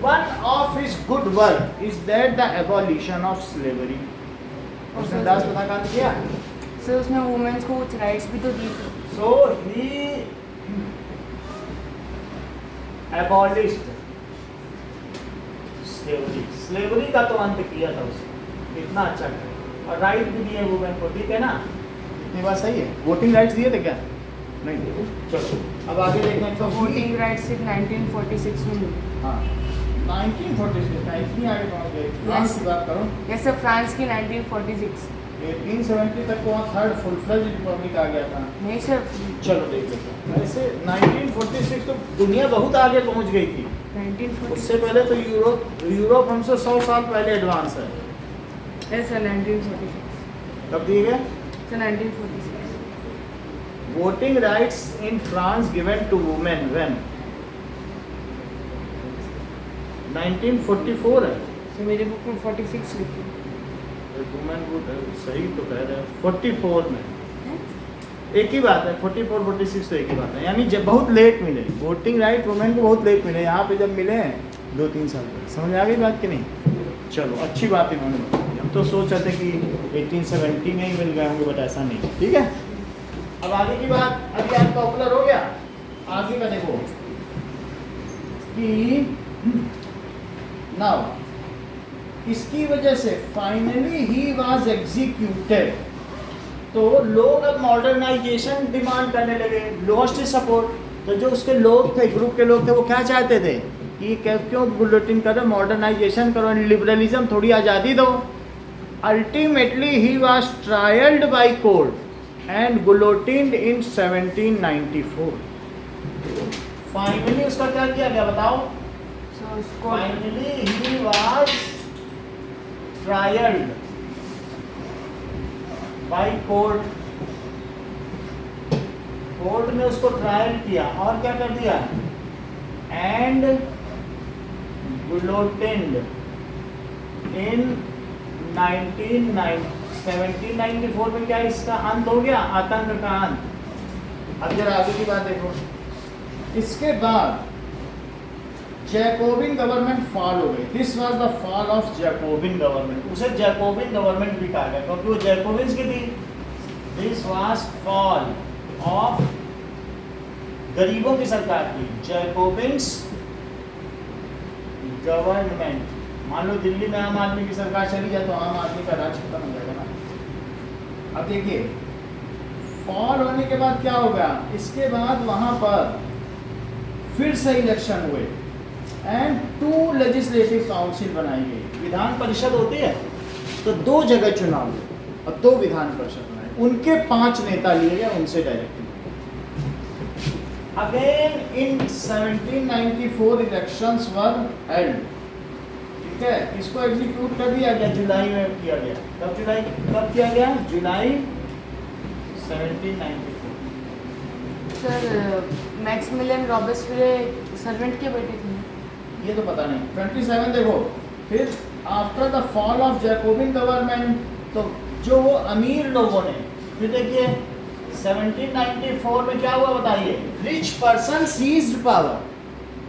One of his good work is that the abolition of slavery. उसने दास प्रथा कांड किया. सर उसने वुमेन्स को कुछ राइट्स भी तो दी थी. So he abolished slavery. Slavery का तो अंत किया था उसने. इतना अच्छा किया. और राइट भी दिए वुमेन को. ठीक है ना? इतनी बात सही है. वोटिंग राइट्स दिए थे क्या? नहीं दिए. चलो अब आगे देखते हैं. तो वोटिंग राइट्स सिर्फ 1946 में मिली. हाँ 1946 का इतनी आगे पहुंच गए. फ्रांस की बात करो. यस सर, फ्रांस की 1946. 1870 तक वहाँ थर्ड फुल फ्लेज रिपब्लिक आ गया था. नहीं सर. चलो देख लेते हैं. ऐसे 1946 तो दुनिया बहुत आगे पहुंच गई थी. 1946. उससे पहले तो यूरोप हमसे 100 साल पहले एडवांस है. Yes sir 1946. कब दिए गए? Sir 1946. Voting rights in France given to women when 1944 है. सर मेरे बुक में 46 लिखी है. वुमेन वोट सही तो कह रहे हैं. 44 में एक ही बात है. 44 46 तो एक ही बात है. यानी जब बहुत लेट मिले वोटिंग राइट वुमेन को, बहुत लेट मिले. यहाँ पे जब मिले 2-3 साल पहले. समझ आ गई बात कि नहीं? चलो अच्छी बात इन्होंने बताई. हम तो सोच रहे थे कि 1870 में ही मिल गए होंगे, बट ऐसा नहीं. ठीक है. अब आगे की बात. अभी आज पॉपुलर हो गया. आगे का देखो कि नाउ इसकी वजह से फाइनली ही वाज एग्जीक्यूटेड. तो लोग अब मॉडर्नाइजेशन डिमांड करने लगे. Lost support. तो जो उसके लोग थे, ग्रुप के लोग थे, वो क्या चाहते थे कि क्यों बुलेटिन करो, मॉडर्नाइजेशन करो, लिबरलिज्म, थोड़ी आज़ादी दो. Ultimately he was trialled by court and guillotined in 1794. Finally उसका क्या किया गया बताओ? सर उसको finally he was trialled by court. Court ने उसको ट्रायल किया और क्या कर दिया? एंड गुलोटिन्ड इन 1794 में. क्या इसका अंत हो गया? आतंक का अंत. अब जरा आगे की बात देखो. इसके बाद जैकोबिन गवर्नमेंट फॉल हो गई. This was the fall of Jacobian government. उसे जैकोबिन गवर्नमेंट भी कहा गया क्योंकि वो जैकोबिन्स की थी. दिस वाज फॉल ऑफ गरीबों की सरकार की. Jacobins government. मान लो दिल्ली में आम आदमी की सरकार चली जाए तो आम आदमी का राज खत्म हो जाएगा ना. अब देखिए फॉल होने के बाद क्या हो गया? इसके बाद वहां पर फिर से इलेक्शन हुए एंड 2 लेजिस्लेटिव काउंसिल बनाई गई. विधान परिषद होती है तो 2 जगह चुनाव हुए और 2 विधान परिषद बनाए. उनके 5 नेता लिए गए उनसे directly. Again in 1794 elections were held. ठीक है. इसको एग्जीक्यूट कर दिया गया. जुलाई में किया गया. कब किया गया? जुलाई 1794. सर मैक्सिमिलियन रॉबेस्पियर सर्वेंट के बेटे थे. ये तो पता नहीं. 27 देखो. फिर after the fall of Jacobian government, तो जो वो अमीर लोगों ने, फिर देखिए 1794 में क्या हुआ बताइए? Rich person seized power.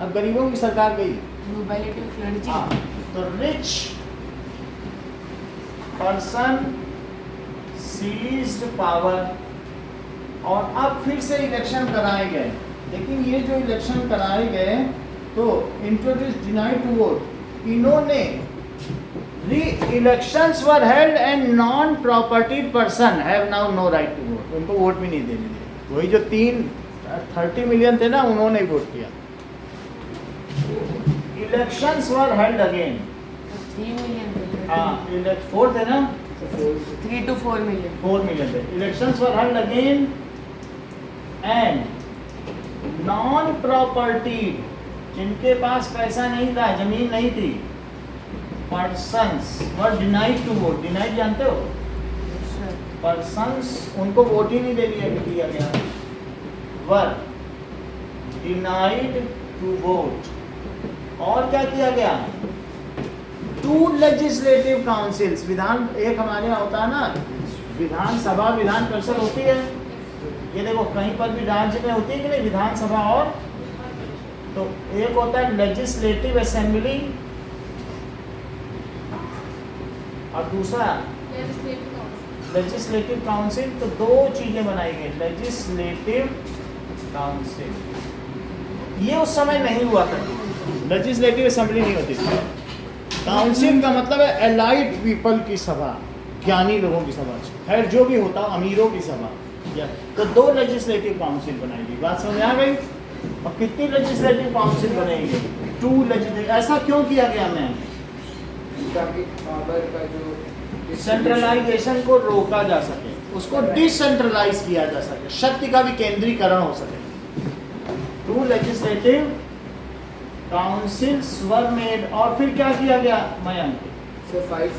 अब गरीबों की सरकार गई. Nobility of clergy. हाँ, तो रिच पर्सन सीज्ड पावर. और अब फिर से इलेक्शन कराए गए. लेकिन ये जो इलेक्शन कराए गए तो इंट्रोड्यूस डिनाइड टू वोट. इन्होंने elections were held and non property person have now no right to vote. उनको वोट भी नहीं देने दिए. वही जो 30 मिलियन थे ना, उन्होंने वोट किया. Elections were held again. 3 million. हाँ 4 थे ना. 3 to 4 मिलियन. 4 मिलियन थे. Elections were held again and non property, जिनके पास पैसा नहीं था, जमीन नहीं थी, persons were denied to vote. Denied जानते हो? पर्सन्स, उनको वोट ही नहीं दिया गया. Were denied to vote. और क्या किया गया? 2 लेजिस्लेटिव काउंसिल्स. विधान एक हमारे यहाँ होता है ना, विधानसभा विधान परिषद होती है. ये देखो कहीं पर भी राज्य में होती है कि नहीं विधानसभा और एक होता है लेजिस्लेटिव असेंबली और दूसरा लेजिस्लेटिव काउंसिल। तो दो चीजें बनाई गई, लेजिस्लेटिव काउंसिल, ये उस समय नहीं हुआ करती, लेजिस्लेटिव असेंबली नहीं होती थी। काउंसिल का मतलब है एलाइड पीपल की सभा, ज्ञानी लोगों की सभा, खैर जो भी होता अमीरों की सभा। तो दो लेजिस्लेटिव काउंसिल बनाई गई, बात समझ आ गई। और कितनी लेजिस्लेटिव काउंसिल बनाएंगे? 2 लेजिस्लेटिव। ऐसा क्यों किया गया मैम? ताकि पावर का जो सेंट्रलाइजेशन को रोका जा सके, उसको डिसेंट्रलाइज किया जा सके, शक्ति का भी केंद्रीकरण हो सके। 2 लेजिस्लेटिव काउंसिल्स वर मेड, और फिर क्या किया गया मयंक? से 5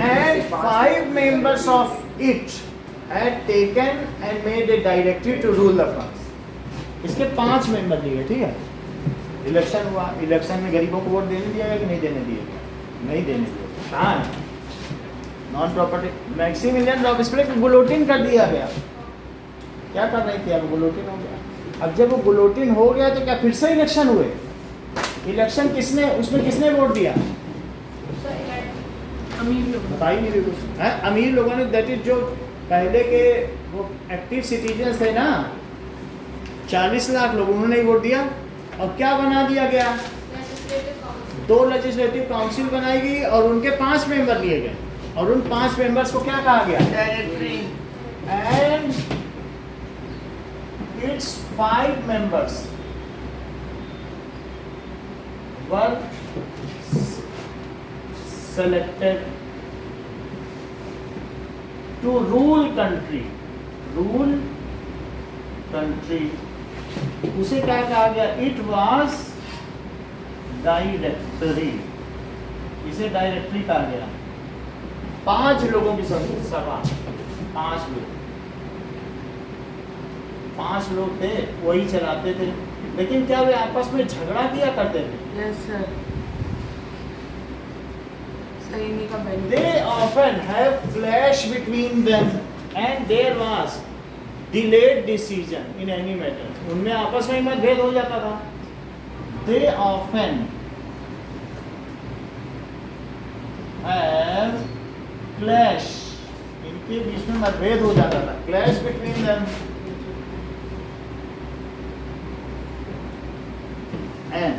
And 5 members of it had taken and made a directive to rule the France. इसके 5 मेंबर लिए, ठीक है। इलेक्शन हुआ, इलेक्शन में गरीबों को वोट देने दिया गया कि नहीं देने दिया गया? नहीं देने दिया। कहाँ है नॉन प्रॉपर्टी? मैक्सिमिलियन रॉबेस्पियर को गुलोटिन कर दिया गया। क्या कर रही थी? अब गुलोटिन हो गया। अब जब वो गुलोटिन हो गया तो क्या फिर से इलेक्शन हुए? इलेक्शन किसने, उसमें किसने वोट दिया? अमीर लोग बता ही नहीं रहे कुछ है। अमीर लोगों ने, दैट इज जो पहले के वो एक्टिव सिटीजन थे ना, 40 लाख लोग, उन्होंने ही वोट दिया। और क्या बना दिया गया? 2 लेजिस्लेटिव काउंसिल बनाई गई और उनके 5 मेंबर लिए गए, और उन 5 मेंबर्स को क्या कहा गया? Directory. And it's 5 members were selected to rule country, उसे क्या कहा गया? It was डायरेक्टरी, इसे डायरेक्टरी कहा गया। 5 लोगों की सभा, 5 लोग थे, वही चलाते थे। लेकिन क्या वे आपस में झगड़ा किया करते थे? Yes sir. सैनिक का They often have clash between them and there was delayed decision in any matter. उनमें आपस में मतभेद हो जाता था। They often have clash, इनके बीच में मतभेद हो जाता था, clash between them and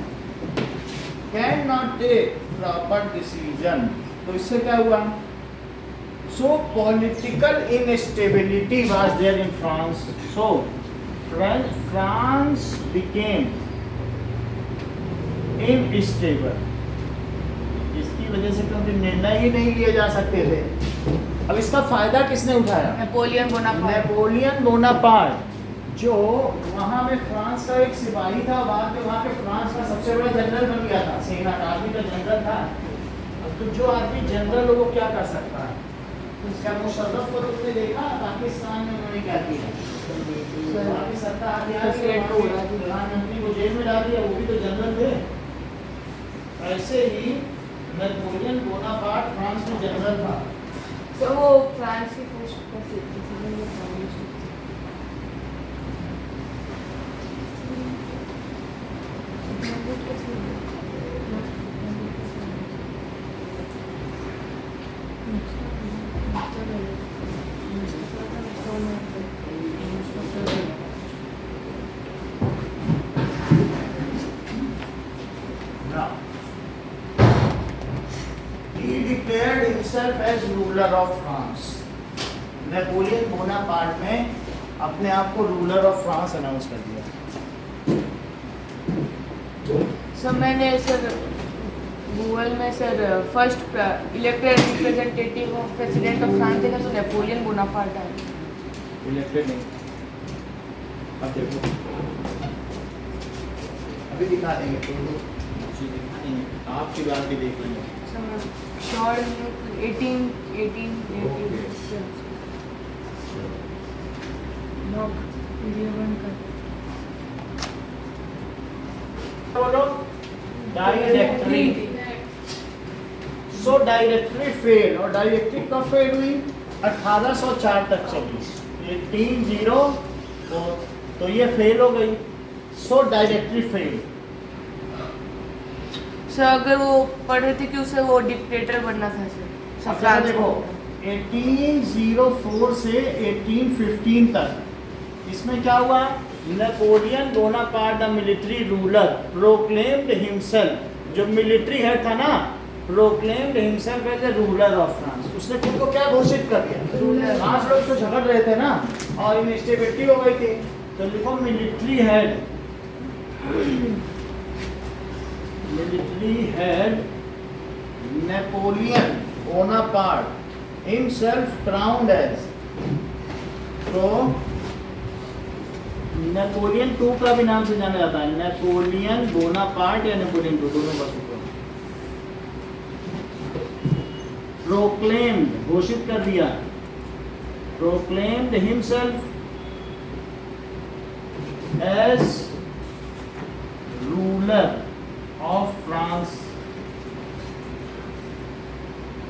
cannot take proper decision. तो इससे क्या हुआ? So political instability was there in France. So France became unstable. इसकी वजह से क्योंकि निर्णय ही नहीं लिए जा सकते थे। अब इसका फायदा किसने उठाया? Napoleon Bonaparte. नेपोलियन बोनापार्ट, जो वहाँ में फ्रांस का एक सिपाही था, बाद में वहाँ के फ्रांस का सबसे बड़ा जनरल बन गया था, सेना का आर्मी का जनरल था। तो जो आदमी जनरल हो वो क्या कर सकता है? क्या मुशर्रफ को तुमने देखा पाकिस्तान में उन्होंने क्या किया? वहाँ की सरकार प्रधानमंत्री को जेल में डाल दिया, वो भी तो जनरल थे। ऐसे ही नेपोलियन बोनापार्ट फ्रांस में जनरल था। तो वो फ्रांस की first declared himself as ruler of France. Napoleon Bonaparte ने अपने आप को रूलर ऑफ फ्रांस अनाउंस कर दिया। सर मैंने सर गूगल में sir first elected representative of president of France देखा तो नेपोलियन बोनापार्ट है। इलेक्टेड नहीं, अब देखो अभी दिखा देंगे, तो दिखा देंगे, आपकी बात भी देख लेंगे। श्योर 18 बोलो डायरेक्टरी। सो डायरेक्टरी फेल, और डायरेक्टरी कब फेल हुई? 1804 तक चली, 1804, तो ये फेल हो गई। सो डायरेक्टरी फेल, सर अगर वो पढ़ रहे थे कि उसे वो डिक्टेटर बनना था सर अब जरा देखो 1804 से 1815 तक इसमें क्या हुआ, Napoleon Bonaparte the military ruler proclaimed himself, जो मिलिट्री हेड था ना, proclaimed himself as a ruler of France, उसने खुद को क्या घोषित कर दिया। फ्रांस लोग तो झगड़ रहे थे ना और इनस्टेबिलिटी हो गई थी, तो लिखो military head, military head Napoleon Bonaparte himself crowned as, तो नेपोलियन 2 का भी नाम से जाना जाता है, नेपोलियन बोनापार्ट या नेपोलियन 2 दोनों का सूत्र, प्रोक्लेम्ड घोषित कर दिया, proclaimed himself as ruler of France.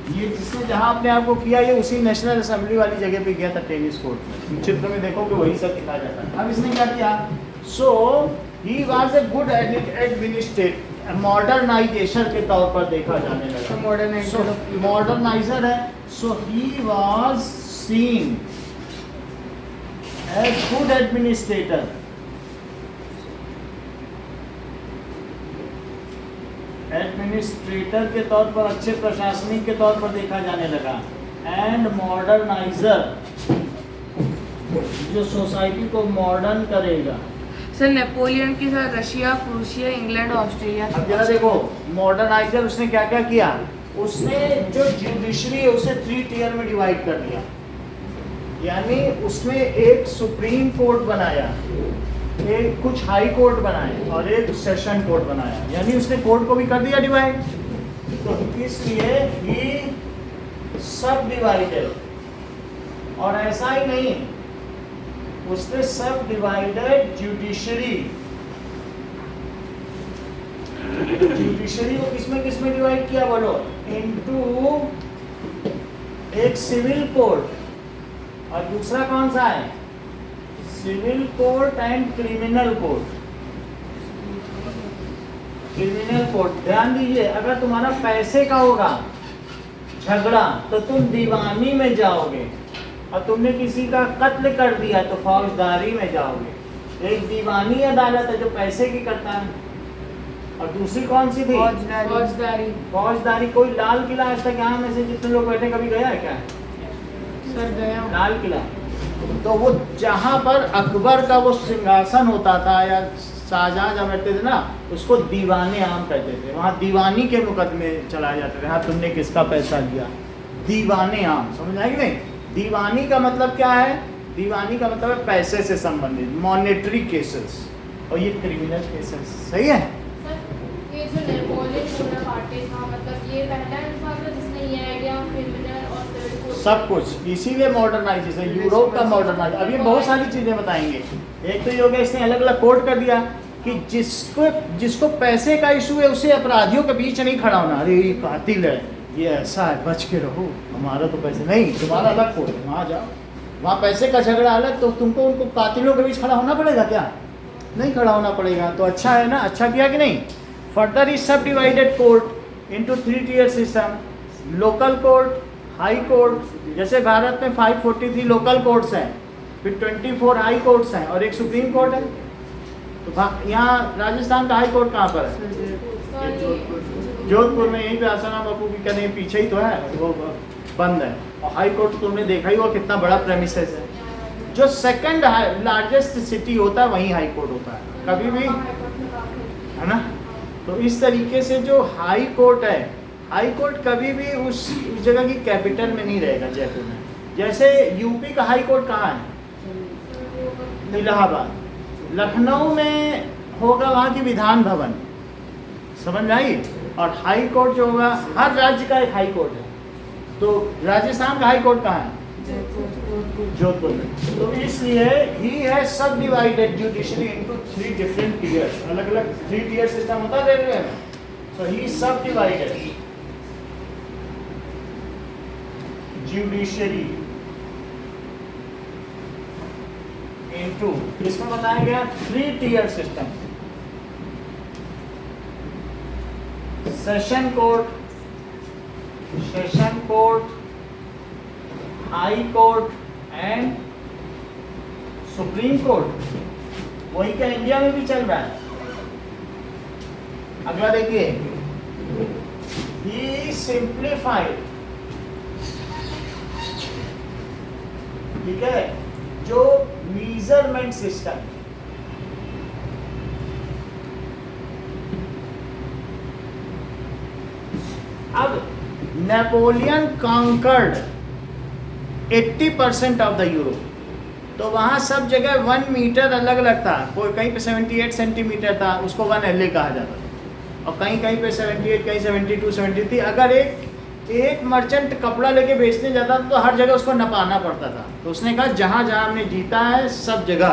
ये जिसने जहां अपने आप को किया, ये उसी नेशनल असेंबली वाली जगह पे गया था, टेनिस कोर्ट में। चित्र में देखो कि वही सब दिखाया जाता है। अब इसने क्या किया, so he was a good administrator, modernisation के तौर पर देखा जाने लगा, मॉडर्नाइजर है, so he was seen as good administrator, administrator के तौर पर, अच्छे प्रशासनिक के तौर पर देखा जाने लगा, एंड मॉडर्नाइजर, जो सोसाइटी को मॉडर्न करेगा। सर नेपोलियन के साथ रशिया, प्रूसिया, इंग्लैंड, ऑस्ट्रेलिया। अब जरा देखो मॉडर्नाइजर उसने क्या क्या किया, उसने जो जुडिशरी है उसे 3 टियर में डिवाइड कर दिया, यानी उसने एक सुप्रीम कोर्ट बनाया, एक कुछ हाई कोर्ट बनाए और एक सेशन कोर्ट बनाया, यानी उसने कोर्ट को भी कर दिया डिवाइड। तो इसलिए ही सब डिवाइडेड, और ऐसा ही नहीं, उसने सब डिवाइडेड जुडिशरी, जुडिशरी को किसमें डिवाइड किया बोलो, इनटू एक सिविल कोर्ट और दूसरा कौन सा है, civil court and criminal court. Criminal court, ध्यान दीजिए, अगर तुम्हारा पैसे का होगा झगड़ा तो तुम दीवानी में जाओगे, और तुमने किसी का कत्ल कर दिया तो फौजदारी में जाओगे। एक दीवानी अदालत है जो पैसे की करता है, और दूसरी कौन सी थी, फौजदारी। फौजदारी। कोई लाल किला आज तक यहाँ में से जितने लोग बैठे कभी गया है क्या, सर गया हूँ। लाल किला, तो वो जहाँ पर अकबर का वो सिंहासन होता था या शाहजहां जब बैठते थे ना, उसको दीवाने आम कहते थे। वहाँ दीवानी के मुकदमे चलाए जाते थे, हाँ तुमने किसका पैसा लिया, दीवाने आम, समझ आए कि नहीं। दीवानी का मतलब क्या है, दीवानी का मतलब है पैसे से संबंधित, मॉनेटरी केसेस, और ये क्रिमिनल केसेस, सही है। सर ये जो नेपोलियन बोनापार्टे था, मतलब ये पहला इंसान था जिसने ये आइडिया क्रिमिनल और सिविल कोड सब कुछ, इसीलिए मॉडर्नाइजेशन, यूरोप का मॉडर्नाइजेशन। अब ये बहुत सारी चीज़ें बताएंगे। एक तो ये हो गया, इसने अलग अलग कोड कर दिया कि जिसको पैसे का इशू है उसे अपराधियों के बीच नहीं खड़ा होना, अरे ये कातिल है, ये ऐसा है, बच के रहो, हमारा तो पैसे नहीं, तुम्हारा अलग कोड, वहाँ जाओ, वहाँ पैसे का झगड़ा अलग, तो तुमको उनको कातिलों के बीच खड़ा होना पड़ेगा क्या, नहीं खड़ा होना पड़ेगा। तो अच्छा है ना, अच्छा किया कि नहीं। Further is sub divided court into 3 tier system, local court, high court. जैसे भारत में 543 लोकल कोर्ट्स हैं, फिर 24 हाई कोर्ट्स हैं और एक सुप्रीम कोर्ट है। तो यहाँ राजस्थान का हाई कोर्ट कहाँ पर है, जोधपुर में, यहीं पे आसाराम बापू की कहने पीछे ही तो है, वो बंद है। और हाई कोर्ट तुमने देखा ही होगा कितना बड़ा प्रेमिसेस है। जो सेकंड लार्जेस्ट सिटी होता है वहीं हाई कोर्ट होता है कभी भी, है ना। तो इस तरीके से जो हाई कोर्ट है, हाई कोर्ट कभी भी उस जगह की कैपिटल में नहीं रहेगा जयपुर में। जैसे यूपी का हाई कोर्ट कहाँ है, इलाहाबाद। लखनऊ में होगा वहाँ की विधान भवन, समझ आई। और हाई कोर्ट जो होगा, हर राज्य का एक हाई कोर्ट है। तो राजस्थान का हाई कोर्ट कहाँ है, जोधपुर में। तो इसलिए he has sub divided judiciary into 3 different tiers, अलग अलग 3 टियर सिस्टम होता है रेलवे में। सो ही सब डिवाइडेड जुडिशरी इनटू, इसमें बताया गया 3 tier system. Session court, high court and supreme court. वही क्या इंडिया में भी चल रहा है। अगला देखिए, ही सिंप्लीफाइड, ठीक है, जो मेजरमेंट सिस्टम, अब Napoleon conquered 80% of the Europe, तो वहाँ सब जगह 1 मीटर अलग अलग था। कोई कहीं पे 78 सेंटीमीटर था, उसको 1 LA कहा जाता था, और कहीं कहीं पे 78, कहीं 72, 73। अगर एक मर्चेंट कपड़ा लेके बेचने जाता था तो हर जगह उसको नपाना पड़ता था। तो उसने कहा जहाँ जहाँ हमने जीता है सब जगह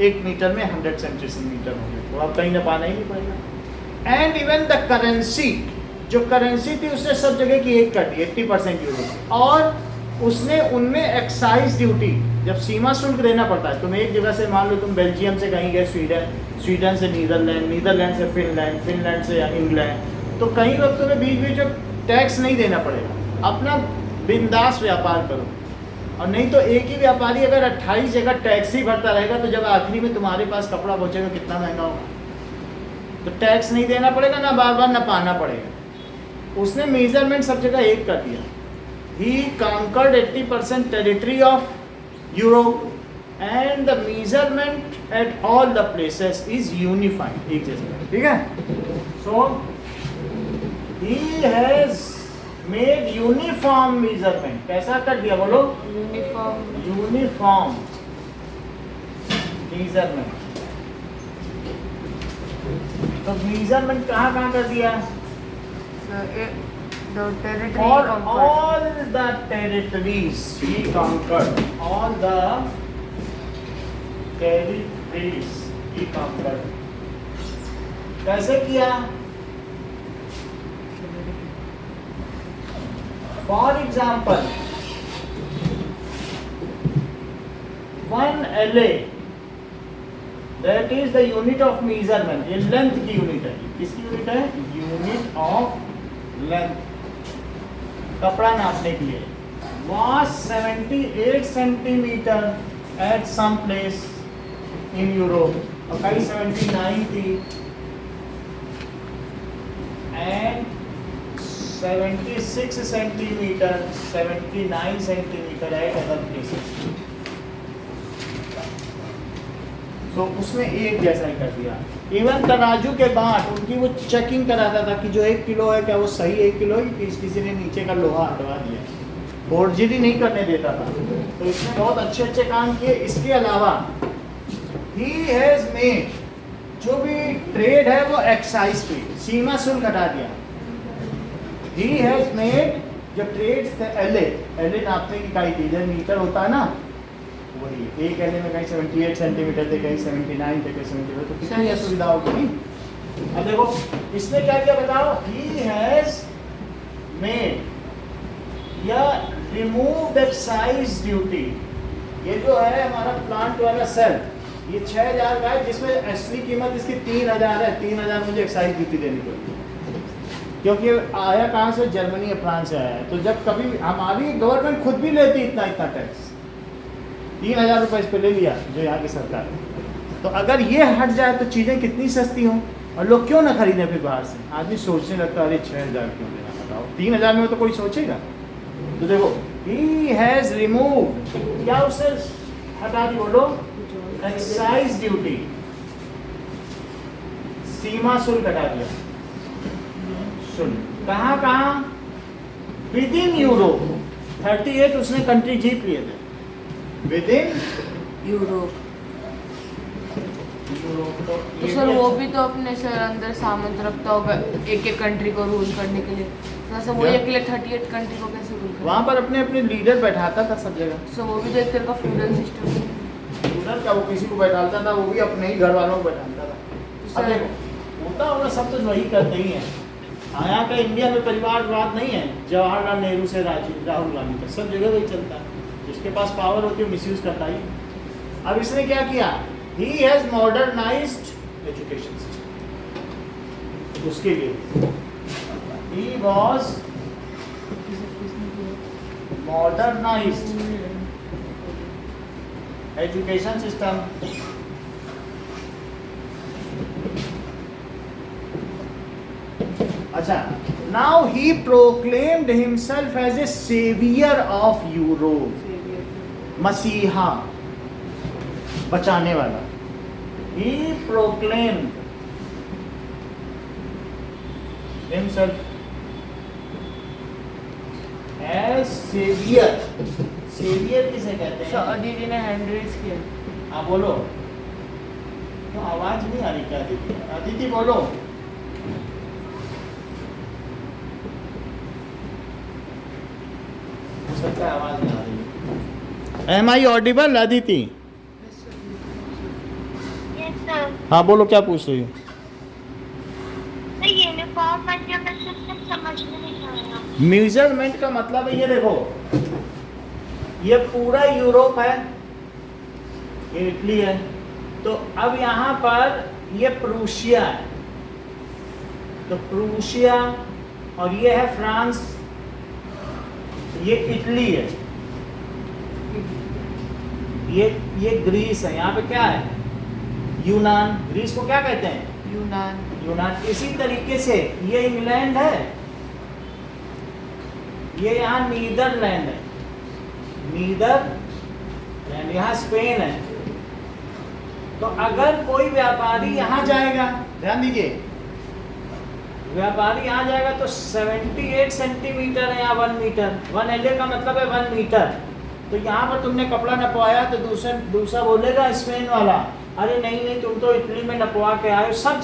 1 मीटर में 100 सेंटीमीटर हो गए, तो अब कहीं नपाना ही नहीं पड़ेगा। एंड इवन द करेंसी, जो करेंसी थी उसने सब जगह की एक कर दी, 80% यूरो। और उसने उनमें एक्साइज ड्यूटी, जब सीमा शुल्क देना पड़ता है, तुम एक जगह से मान लो तुम बेल्जियम से कहीं गए स्वीडन से नीदरलैंड से फिनलैंड से इंग्लैंड, तो कहीं वक्त तुम्हें बीच बीच में टैक्स नहीं देना पड़ेगा, अपना बिंदास व्यापार करो। और नहीं तो एक ही व्यापारी अगर 28 जगह टैक्स ही भरता रहेगा तो जब आखिरी में तुम्हारे पास कपड़ा पहुंचेगा कितना महंगा होगा। तो टैक्स नहीं देना पड़ेगा, ना बार बार नपाना पड़ेगा। उसने मेजरमेंट सब जगह एक कर दिया। He conquered 80% territory of Europe and the measurement at all the places is unified, एक जैसा, ठीक है। So he has made uniform measurement, कैसा कर दिया बोलो? Uniform measurement। तो measurement कहाँ कहाँ कर दिया? The territory For conquered. all the territories he conquered, all the territories he conquered। कैसे किया? For example, 1 LA, that is the unit of measurement। ये लेंथ की यूनिट है। किसकी यूनिट है? यूनिट ऑफ लेंथ, कपड़ा नापने के लिए। was 78 centimetre at some place in Europe, और कहीं 79 थी, and 76 centimetre, 79 centimetre at other places. तो उसमें एक जैसा ही कर दिया। इवन तराजू के बाट उनकी वो चेकिंग कराता था कि जो 1 किलो है क्या वो सही 1 किलो है कि किसी ने नीचे का लोहा हटवा दिया, फोर्जरी नहीं करने देता था। तो इसने बहुत अच्छे अच्छे काम किए। इसके अलावा ही हैज मेड, जो भी ट्रेड है वो एक्साइज पे सीमा शुल्क हटा दिया। ही हैज मेड, जो ट्रेड थे एले नापने की इकाई थी, जब मीटर होता है ना, वही एक एले में कहीं 78 सेंटीमीटर थे, कहीं 79 थे, कहीं 70, तो कितनी असुविधा होगी। अब देखो इसने क्या किया बताओ? ही हैज मेड या रिमूव्ड एक्साइज ड्यूटी। ये जो है हमारा प्लांट वाला सेल, ये 6000 का है, जिसमें असली कीमत इसकी 3000 है। 3000 मुझे एक्साइज ड्यूटी देनी पड़ती, क्योंकि आया कहाँ से? जर्मनी या फ्रांस से आया है। तो जब कभी हमारी गवर्नमेंट खुद भी लेती इतना टैक्स, 3000 रुपये इस पर ले लिया जो यहाँ की सरकार है। तो अगर ये हट जाए तो चीज़ें कितनी सस्ती हों, और लोग क्यों ना खरीदें फिर बाहर से। आदमी सोचने लगता है अरे 6000 क्यों देना, बताओ 3000 में तो कोई सोचेगा। तो देखो ही हैज़ रिमूव्ड, क्या उससे हटा दी बोलो? एक्साइज ड्यूटी, सीमा शुल्क हटा दिया। शुल्क कहाँ कहाँ? With in Europe. 38 उसने कंट्री जीत लिए थे विद इन यूरोप। यूरोप। तो सर वो भी तो अपने सर अंदर सामंत रखता होगा एक एक कंट्री को रूल करने के लिए। सर वो अकेले 38 कंट्री को कैसे रूल करे? वहाँ पर अपने अपने लीडर बैठाता था सब जगह। सो वो भी तो एक तरह का फ्यूडल सिस्टम है। लीडर का वो किसी को बैठाता था, वो भी अपने ही घर वालों को बैठाता था। अब देखो होता होगा सब तो वही करते ही हैं। यहाँ का इंडिया में परिवारवाद नहीं है, जवाहरलाल नेहरू से राहुल गांधी तक सब जगह वही चलता है। जिसके पास पावर होती है मिसयूज करता ही। अब इसने क्या किया? He has modernised education system. उसके लिए he was modernized education system. अच्छा, now he proclaimed himself as a savior of Europe. मसीहा, बचाने वाला. He proclaimed himself as savior. Savior किसे कहते सर हैं? दीदी ने हैंड रेज किया. हाँ बोलो. तो आवाज नहीं आ रही क्या दीदी? दीदी बोलो. हो सकता है आवाज नहीं आ रही. Am I audible, Aditi? Yes sir. हाँ बोलो, क्या पूछ रही हो? तो यूनिफॉर्म मतलब समझ में नहीं आया। मेजरमेंट का मतलब है, ये देखो, ये पूरा यूरोप है, ये इटली है, तो अब यहाँ पर ये प्रूशिया है, तो प्रूशिया, और ये है फ्रांस, ये इटली है, ये ग्रीस है, यहाँ पे क्या है? यूनान. ग्रीस को क्या कहते हैं? यूनान. यूनान. इसी तरीके से ये इंग्लैंड है, ये यहाँ नीदरलैंड है, नीदरलैंड, यहाँ स्पेन है. तो अगर कोई व्यापारी यहाँ जाएगा, ध्यान दीजिए, व्यापारी यहाँ जाएगा तो 78 सेंटीमीटर है यहाँ 1 मीटर. 1 LA का मतलब है 1 मीटर. तो यहाँ पर तुमने कपड़ा नपवाया तो दूसरा बोलेगा स्पेन वाला, अरे नहीं तुम तो इटली में नपवा के आए. सब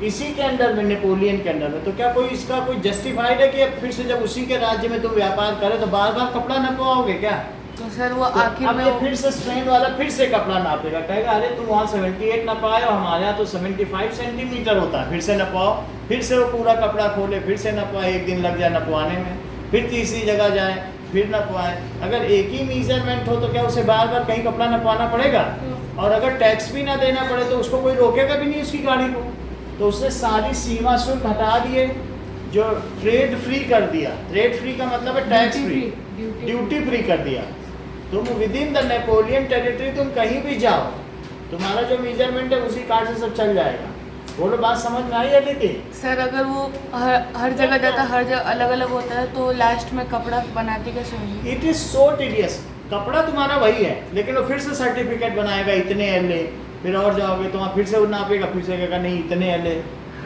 इसी के अंडर में, नेपोलियन के अंडर में. तो क्या कोई इसका कोई जस्टिफाइड है कि अब फिर से जब उसी के राज्य में तुम व्यापार करे तो बार बार कपड़ा नपवाओगे क्या? तो सर वो तो आखिर अब में ये फिर से स्पेन वाला फिर से कपड़ा नापेगा, कहेगा अरे तुम वहाँ 78 नपाए और हमारे यहाँ तो 75 सेंटीमीटर होता है, फिर से नपवाओ. फिर से वो पूरा कपड़ा खोले, फिर से नपवाए, 1 दिन लग जाए नपवाने में, फिर तीसरी जगह जाए, फिर नपवाए. अगर एक ही मेजरमेंट हो तो क्या उसे बार बार कहीं कपड़ा नपवाना पड़ेगा? और अगर टैक्स भी ना देना पड़े तो उसको कोई रोकेगा भी नहीं उसकी गाड़ी को. तो उसने सारी सीमा शुल्क हटा दिए, जो ट्रेड फ्री कर दिया. ट्रेड फ्री का मतलब है टैक्स फ्री, ड्यूटी फ्री कर दिया. तुम with in the Napoleon territory तुम कहीं भी जाओ, तुम्हारा जो मेजरमेंट है उसी कार्ड से सब चल जाएगा. बोलो, बात समझ में आई है दीदी? सर अगर वो हर जगह जाता, हर जगह अलग अलग होता है, तो लास्ट में कपड़ा बनाते कैसे होंगे? It is so tedious. कपड़ा तुम्हारा वही है, लेकिन वो फिर से सर्टिफिकेट बनाएगा इतने LA, फिर और जाओगे तो वहाँ फिर से वो नापेगा, फिर से कहेगा नहीं इतने LA,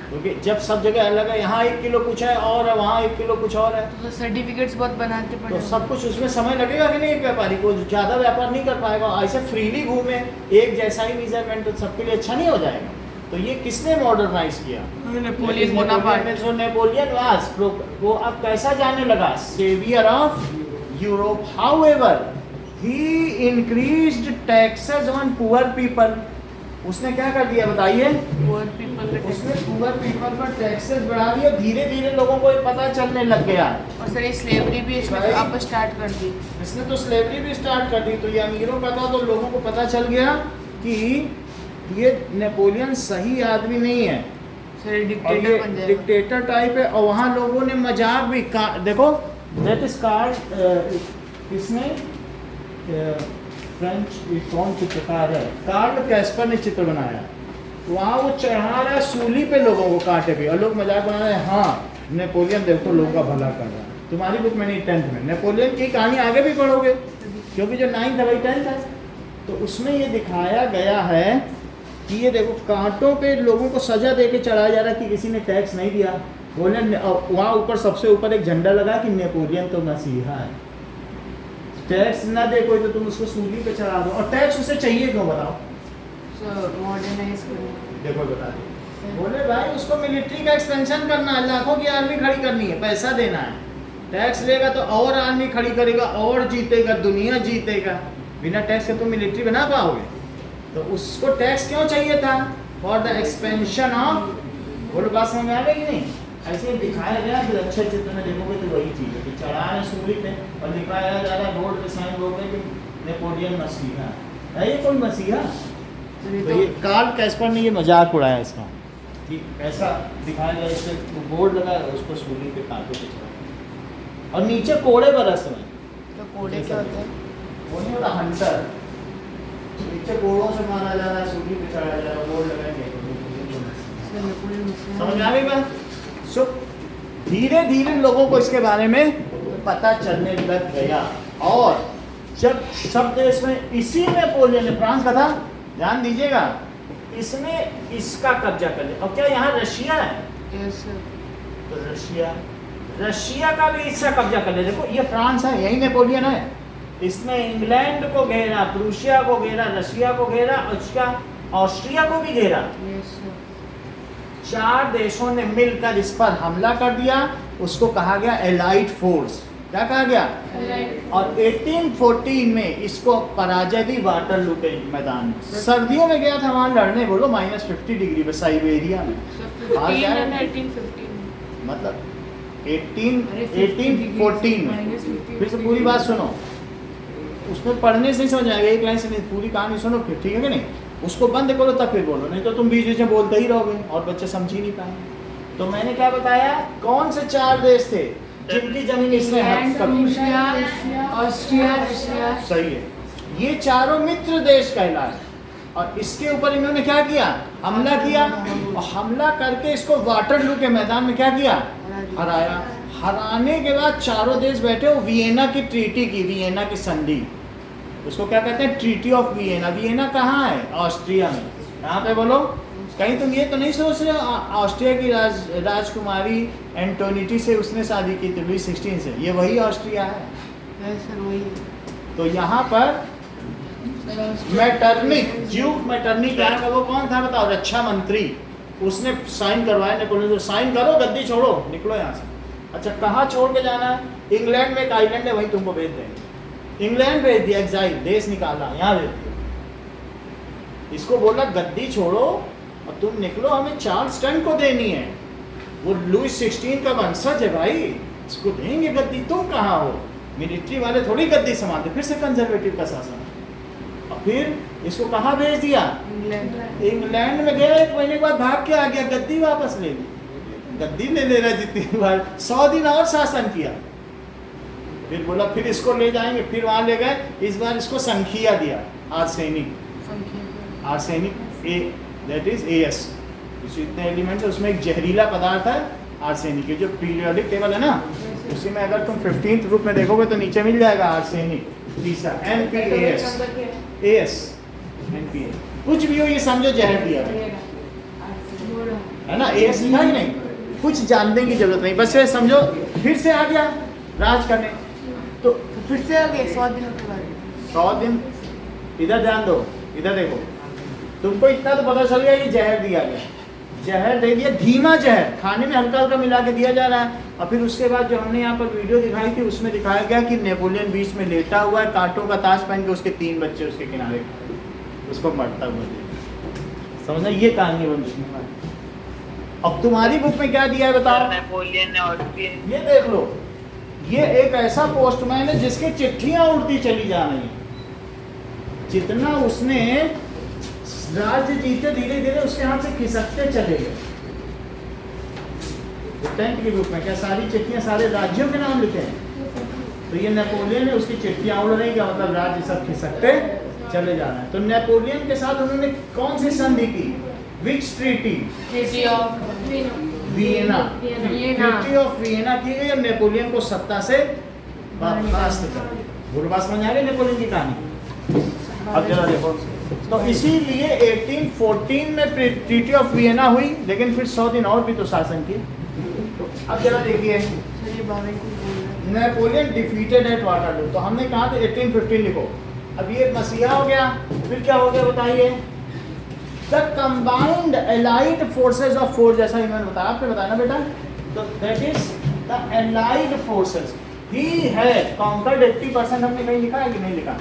क्योंकि जब सब जगह अलग है, यहाँ 1 किलो कुछ है और वहाँ 1 किलो कुछ और है, तो सर्टिफिकेट्स बहुत बनाते तो पड़े. सब कुछ उसमें समय लगेगा कि नहीं? एक व्यापारी को ज़्यादा व्यापार नहीं कर पाएगा. ऐसे फ्रीली घूमे, एक जैसा ही मेजरमेंट, तो सबके लिए अच्छा नहीं हो जाएगा. तो ये किसने मॉडर्नाइज किया? Napoleon Bonaparte. जो नेपोलियन वाज, वो अब कैसा जाने लगा? Saviour of Europe. However he increased taxes on poor people. उसने क्या कर दिया बताइए? पुअर पीपल के उसने पुअर पीपल पर टैक्सेस बढ़ा दिए. धीरे धीरे लोगों को ये पता चलने लग गया. और सर ये स्लेवरी भी इसमें Right. आप स्टार्ट कर दी. इसने तो स्लेवरी भी स्टार्ट कर दी. तो ये अमीरों का था, तो लोगों को पता चल गया कि ये नेपोलियन सही आदमी नहीं है, सर ये और डिक्टेटर ये बन जाएगा. डिक्टेटर टाइप है. और वहाँ लोगों ने मजाक भी देखो, दैट इज कार्ड, इसमें फ्रेंच कौन चित्रकार है, कार्ल कैस्पर ने चित्र बनाया. वहाँ वो चढ़ा रहा है सूली पे लोगों को कांटे पे, और लोग मजाक बना रहे हैं, हाँ नेपोलियन देखो लोगों का भला कर रहा है. तुम्हारी बुक में नहीं, 10th में नेपोलियन की कहानी आगे भी पढ़ोगे, क्योंकि जो 9th है वही 10th है. तो उसमें ये दिखाया गया है कि ये देखो कांटों पे लोगों को सजा दे के चढ़ाया जा रहा है कि किसी ने टैक्स नहीं दिया. बोले वहाँ ऊपर सबसे ऊपर एक झंडा लगा कि नेपोलियन तो मसीहा है, टैक्स ना दे कोई तो तुम उसको सूली पे चढ़ा दो. और टैक्स उसे चाहिए क्यों बताओ? सर मॉडर्नाइज करना. देखो बता दे. बोले भाई उसको मिलिट्री का एक्सपेंशन करना है, लाखों की आर्मी खड़ी करनी है, पैसा देना है. टैक्स लेगा तो और आर्मी खड़ी करेगा, और जीतेगा, दुनिया जीतेगा. बिना टैक्स के तुम मिलिट्री बना पाओगे? तो उसको टैक्स क्यों चाहिए था? For the expansion of. बोलो बात समझ में आ गई कि नहीं? ऐसे ही दिखाया गया. फिर अच्छे चित्र में देखोगे तो वही चीज़ है कि चढ़ा है सूली पे और दिखाया जा रहा है बोर्ड पे साइन बोर्ड पे कि नेपोलियन मसीहा है. ये कौन मसीहा? तो ये कार्ल कैस्पर ने ये मजाक उड़ाया इसका. कि ऐसा दिखाया गया, इससे बोर्ड लगा है, उसको सूली पे कांटों पे चढ़ा और नीचे कोड़े बरस रहे हैं। तो कोड़े क्या होते हैं? वो नहीं होता हंटर, नीचे कोड़ों से मारा जा रहा है, सूली पे चढ़ाया जा रहा है, बोर्ड लगाएंगे। समझ आ गई बात? सो धीरे धीरे लोगों को इसके बारे में पता चलने लग गया, और जब सब देश में इसी नेपोलियन ने, फ्रांस का था, ध्यान दीजिएगा, इसने इसका कब्जा कर लिया। और क्या यहाँ रशिया है? Yes, sir. तो रशिया का भी इसका कब्जा कर लिया। देखो ये फ्रांस है, यही नेपोलियन है, इसने इंग्लैंड को घेरा, प्रूशिया को घेरा, रशिया को घेरा और इसका ऑस्ट्रिया को भी घेरा। Yes, sir. 4 देशों ने मिलकर इस पर हमला कर दिया। उसको कहा गया एलाइड फोर्स। क्या कहा गया? और 1814 में इसको पराजय दी वाटरलू के मैदान में। सर्दियों में गया था वहां लड़ने, बोलो -50 डिग्री पे, साइबेरिया में। So, हाँ, क्या 15 है? and 1815. मतलब 1814 में। फिर से पूरी बात सुनो, उसमें पढ़ने से नहीं समझ आएगा, एक लाइन से नहीं, पूरी कहानी सुनो फिर, ठीक है कि नहीं? उसको बंद करो तब फिर बोलो, नहीं तो तुम बीच बीच में बोलते ही रहोगे और बच्चे समझ ही नहीं पाएंगे। तो मैंने क्या बताया, कौन से 4 देश थे जिनकी जमीन इसने हड़प कर ली? Austria, Russia. सही है, ये चारों मित्र देश कहलाए, और इसके ऊपर इन्होंने क्या किया? हमला किया, और हमला करके इसको वाटरलू के मैदान में क्या किया? हराया। हराने के बाद चारों देश बैठे हो वियना की ट्रीटी की, वियना की संधि, उसको क्या कहते हैं? Treaty of Vienna. वियना कहाँ है? ऑस्ट्रिया में। कहाँ पे बोलो? कहीं तुम ये तो नहीं सोच रहे हो ऑस्ट्रिया की राजकुमारी एंटोनिटी से उसने शादी की थी लुई 16 से, ये वही ऑस्ट्रिया है। Yes, sir, वही है. तो यहाँ पर मैटरनिक, ड्यूक मैटरनिक यहाँ का वो कौन था बताओ? रक्षा मंत्री। उसने साइन करवाया नेपोलियन से, साइन करो, गद्दी छोड़ो, निकलो यहाँ से। अच्छा, कहाँ छोड़ के जाना है? इंग्लैंड में एक आइलैंड है, वहीं तुमको भेज देंगे। इंग्लैंड भेज दिया, एग्जाइल, देश निकाला, यहाँ भेज दिया। इसको बोला गद्दी छोड़ो और तुम निकलो, हमें चार्ल्स टन को देनी है, वो लुई 16 का वंशज है भाई, इसको देंगे गद्दी, तुम कहाँ हो? मिलिट्री वाले थोड़ी गद्दी संभालते। फिर से कंजर्वेटिव का शासन। और फिर इसको कहाँ भेज दिया? इंग्लैंड. इंग्लैंड में गया, 1 महीने के बाद भाग के आ गया, गद्दी वापस ले ली। गद्दी ले रहा जितनी बार, 100 दिन और शासन किया। फिर बोला फिर इसको ले जाएंगे, फिर वहां ले गए, इस बार इसको संखिया दिया, arsenic. Arsenic A, that is AS। इतने एलिमेंट्स है, उसमें एक जहरीला पदार्थ है आर्सेनिक। जो पीरियोडिक टेबल है ना, उसी में अगर तुम 15th रूप में देखोगे तो नीचे मिल जाएगा आर्सेनिक। तीसरा NPAS, कुछ भी हो ये समझो जहर दिया है ना। AS लिखा कि नहीं, कुछ जानने की जरूरत नहीं, बस ये समझो। फिर से आ गया राज करने, तो फिर से आ गए 100 दिनों के बाद. 100 दिन। इधर ध्यान दो, इधर देखो, तुमको इतना तो पता चल गया ये जहर दिया गया, जहर दे दिया, धीमा जहर, खाने में हल्का हल्का मिला के दिया जा रहा है। और फिर उसके बाद जो हमने यहाँ पर वीडियो दिखाई थी, उसमें दिखाया गया कि नेपोलियन बीच में लेटा हुआ है, कांटों का ताज पहन के, उसके 3 बच्चे उसके किनारे, उसको मरता हुआ देखा। समझना, ये कहानी बन रही है। अब तुम्हारी बुक में क्या दिया है बताओ? नेपोलियन ने और भी ये देख लो, ये एक ऐसा पोस्टमैन है जिसकी चिट्ठियां उड़ती चली जा रही हैं। जितना उसने राज्य जीते, धीरे धीरे उसके हाथ से खिसकते चले गए। 10th की बुक में क्या सारी चिट्ठियां सारे राज्यों के नाम लिखे हैं? तो ये नेपोलियन है, उसकी चिट्ठियां उड़ रही, क्या मतलब? राज्य सब खिसकते चले जा रहे हैं। तो नेपोलियन के साथ उन्होंने कौन सी संधि की? Which treaty? Treaty of Vienna. Vienna. Treaty of Vienna की गई और नेपोलियन को सत्ता से बर्खास्त कर दिया। बुरबास समझ आ गई नेपोलियन की कहानी? अब जरा देखो, तो इसीलिए 1814 में ट्रीटी ऑफ वियना हुई, लेकिन फिर 100 दिन और भी तो शासन किए। तो अब जरा देखिए, नेपोलियन डिफीटेड एट वाटरलू, तो हमने कहा था 1815 लिखो। अब ये मसीहा हो गया, फिर क्या हो गया बताइए? The combined allied forces of 4, जैसा इन्होंने बताया, आपने बताया ना बेटा, तो that is the allied forces. He had conquered 80%, हमने कहीं लिखा है कि नहीं लिखा?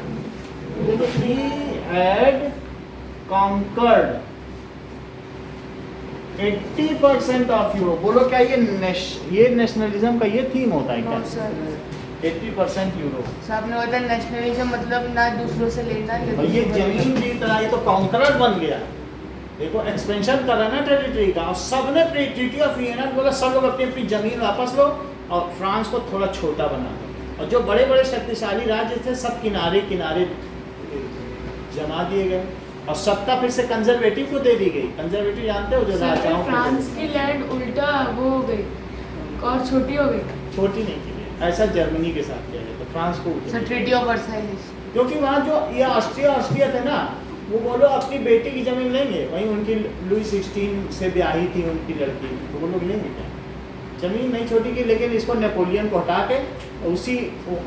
He had conquered 80% of Europe. बोलो क्या ये नेशनलिज्म का ये थीम होता है क्या? 80% यूरोप। आपने बताया नेशनलिज्म मतलब ना दूसरों से लेना, और ये जमीन जीत रहा है, ये तो कॉन्करर बन गया। देखो एक्सपेंशन कर रहा है ना टेरिटरी का, और सबने ट्रीटी ऑफ वियना बोला सब लोग अपनी अपनी जमीन वापस लो और फ्रांस को थोड़ा छोटा बना दो, और जो बड़े बड़े शक्तिशाली राज्य थे सब किनारे किनारे जमा दिए गए, और सत्ता फिर से कंजर्वेटिव को दे दी गई। कंजर्वेटिव जानते हो जो सर राजाओं को फ्रांस की लैंड उल्टा वो हो गई और छोटी हो गई। छोटी नहीं की गई, ऐसा जर्मनी के साथ किया गया, तो फ्रांस को सर ट्रीटी ऑफ वर्साइलेस। क्योंकि वहाँ जो ये ऑस्ट्रिया थे ना, वो बोलो अपनी बेटी की जमीन लेंगे, वहीं उनकी लुई 16 से ब्याही थी उनकी लड़की, तो वो लोग लेंगे क्या? जमीन नहीं छोटी की, लेकिन इसको नेपोलियन को हटा के उसी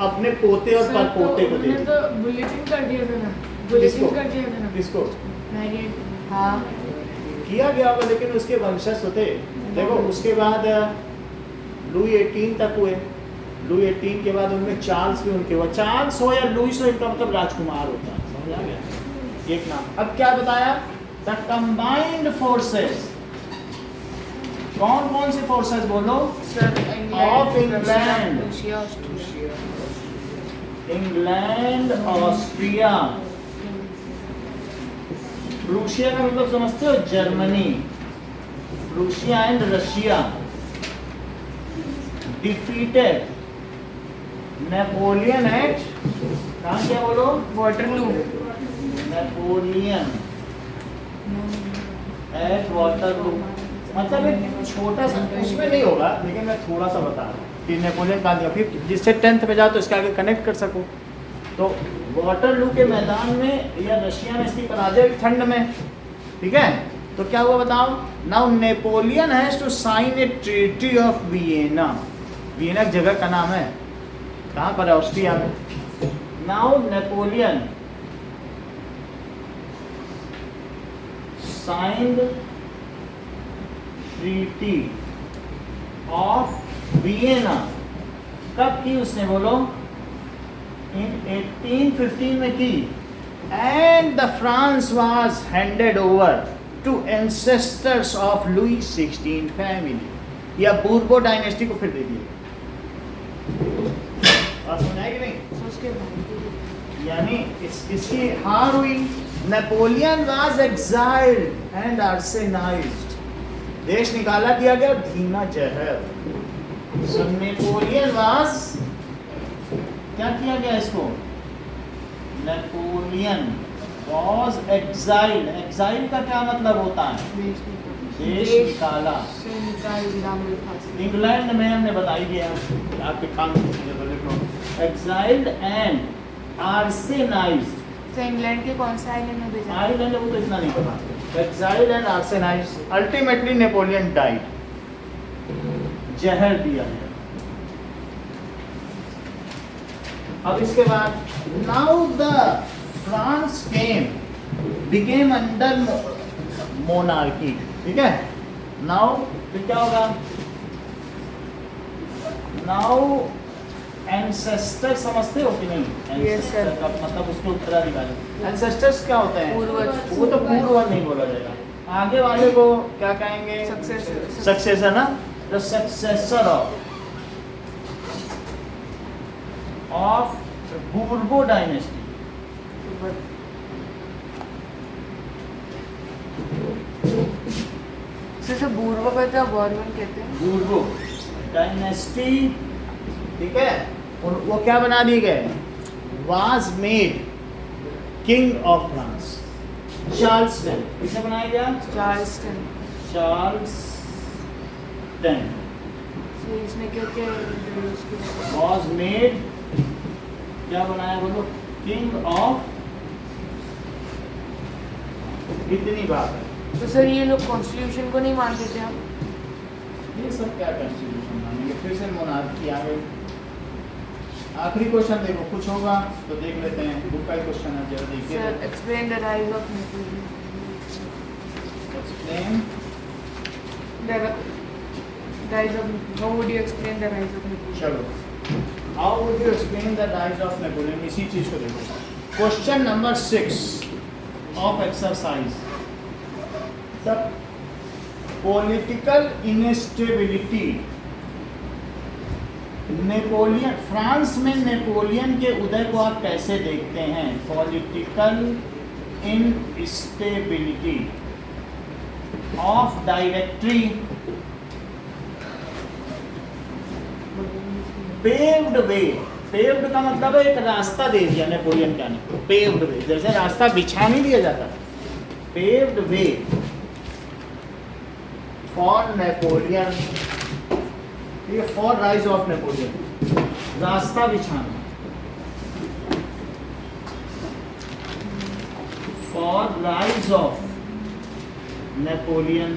अपने पोते और परपोते को दे उन्होंने दिया। तो बुलेटिन कर दिया था ना, किसको? बुलेटिन कर दिया था ना। किसको मैरिड, हाँ किया गया होगा, लेकिन उसके वंशज तो थे। देखो उसके बाद लुई 18 तक हुए, लुई 18 के बाद उनमें चार्ल्स भी उनके हुआ। चार्ल्स हो या लुइस हो, इनका मतलब राजकुमार होता है, समझ आ गया एक नाम। अब क्या बताया? द कंबाइंड फोर्सेस, कौन कौन से फोर्सेस बोलो? Sir Of England. Russia, Austria, England, Austria, Prussia का मतलब समझते हो? Germany, Prussia and Russia defeated Napoleon at, कहाँ क्या बोलो? वाटरलू। Napoleon at Waterloo. मतलब एक छोटा सा, उसमें नहीं होगा, लेकिन मैं थोड़ा सा बता रहा हूँ कि नेपोलियन का दिया, फिर जिससे 10th पे जाओ तो इसके आगे कनेक्ट कर सको। तो वाटरलू के मैदान में या रशिया में इसकी पराजय हुई ठंड में, ठीक है? तो क्या हुआ बताओ? Now Napoleon has to sign a treaty of Vienna. Vienna एक जगह का नाम है, कहाँ पर है? ऑस्ट्रिया में। Now Napoleon signed treaty of Vienna. कब की उसने बोलो? इन 1815 में की। And the France was handed over to ancestors of Louis 16 family, या बूर्बो डायनेस्टी को फिर दे दिया। बात समझ आई कि नहीं? उसके बाद यानी इसकी हार हुई। नेपोलियन वाज एक्साइल्ड एंड आर्सेनाइज्ड, देश निकाला दिया गया धीमा जहर। सो नेपोलियन वाज, क्या किया गया इसको? Napoleon was exiled. एक्साइल का क्या मतलब होता है? देश निकाला। से निकाल दिया मेरे पास। इंग्लैंड में हमने बताई दिया, आपके काम एक्साइल्ड एंड आर्सेनाइज्ड। तो इंग्लैंड के कौन से आइलैंड में भेजा? आइलैंड वो तो इतना नहीं पता। Exiled and arsenised. Ultimately Napoleon died, जहर दिया गया। अब इसके बाद now the France became under monarchy, ठीक है? नाउ फिर क्या होगा? नाउ एंसेस्टर समझते हो कि नहीं? Yes, sir. Ancestor का मतलब उसके उत्तराधिकारी। एंसेस्टर्स क्या होते हैं? पूर्वज। वो तो पूर्वज नहीं बोला जाएगा, आगे वाले को क्या कहेंगे? सक्सेसर। सक्सेसर ना, द सक्सेसर ऑफ बूर्बो डायनेस्टी। सिर्फ बूर्बो कहते हैं, बॉर्बन कहते हैं। बूर्बो डायनेस्टी, ठीक है? और वो क्या बना दिए गए? Was made king of France. Charles ten, किसे बनाया गया? चार्ल्सटन। चार्ल्स टेन तो इसमें क्या क्या वाज मेड, क्या बनाया बोलो? King of. इतनी बात है। तो सर ये लोग कॉन्स्टिट्यूशन को नहीं मानते थे आप? ये सब क्या कॉन्स्टिट्यूशन मानेंगे? फिर से मोनार्की आ गई। आखिरी क्वेश्चन देखो, कुछ होगा तो देख लेते हैं। बुक का क्वेश्चन है, जरा देखिए। Sir explain the rise of Napoleon. Explain the rise of, how would you explain the rise of Napoleon? चलो, how would you explain the rise of Napoleon? इसी चीज को देखो। Question number 6 of exercise. सब political instability. Napoleon, France में Napoleon के उदय को आप कैसे देखते हैं? Political instability. Of directory paved way. Paved का मतलब है एक रास्ता दे दिया नेपोलियन के आने को। पेव्ड वे जैसे रास्ता बिछा नहीं दिया जाता, पेव्ड वे फॉर नेपोलियन, ये फॉर राइज ऑफ नेपोलियन, रास्ता बिछाना फॉर राइज ऑफ नेपोलियन।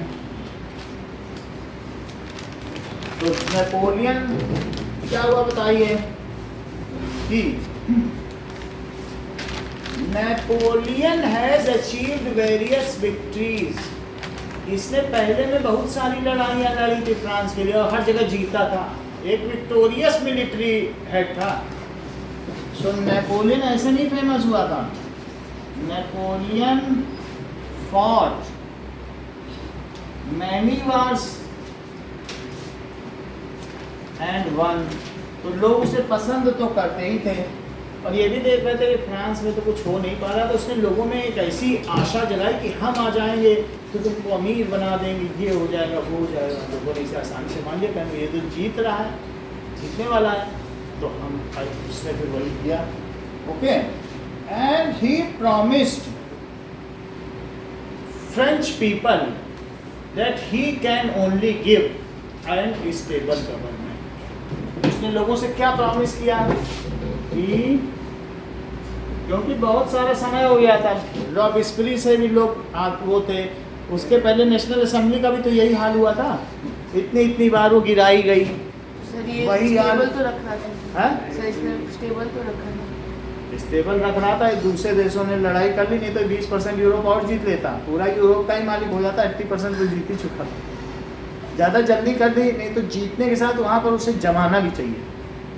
तो नेपोलियन क्या हुआ बताइए कि Napoleon has achieved various victories. इसने पहले में बहुत सारी लड़ाइयाँ लड़ी थी फ्रांस के लिए और हर जगह जीता था, एक विक्टोरियस मिलिट्री हेड था। सो नेपोलियन ऐसे नहीं फेमस हुआ था। Napoleon fought many wars and one. तो लोग उसे पसंद तो करते ही थे और ये भी देख रहे थे कि फ्रांस में तो कुछ हो नहीं पा रहा, तो उसने लोगों में एक ऐसी आशा जलाई कि हम आ जाएंगे तो तुमको अमीर बना देंगे, ये हो जाएगा वो हो जाएगा। लोगों ने इसे आसानी से मान लिया, कहेंगे ये तो जीत रहा है, जीतने वाला है, तो हम उसने फिर वही किया। Okay, and he promised French people that he can only give and stable government. उसने लोगों से क्या प्रॉमिस किया कि क्योंकि बहुत सारा समय हो गया था, रॉबेस्पियरी से भी लोग वो थे, उसके पहले नेशनल असेंबली का भी तो यही हाल हुआ था, इतनी बार वो गिराई गई। सर ये वही हाल स्टेबल तो रखना था। हैं? सर इसने स्टेबल तो रखा था। स्टेबल रखना था, दूसरे देशों ने लड़ाई कर ली, नहीं तो 20% यूरोप और जीत लेता, पूरा यूरोप का ही मालिक हो जाता, 80% तो जीत ही चुका था। ज़्यादा जल्दी कर दी, नहीं तो जीतने के साथ वहाँ पर उसे जमाना भी चाहिए।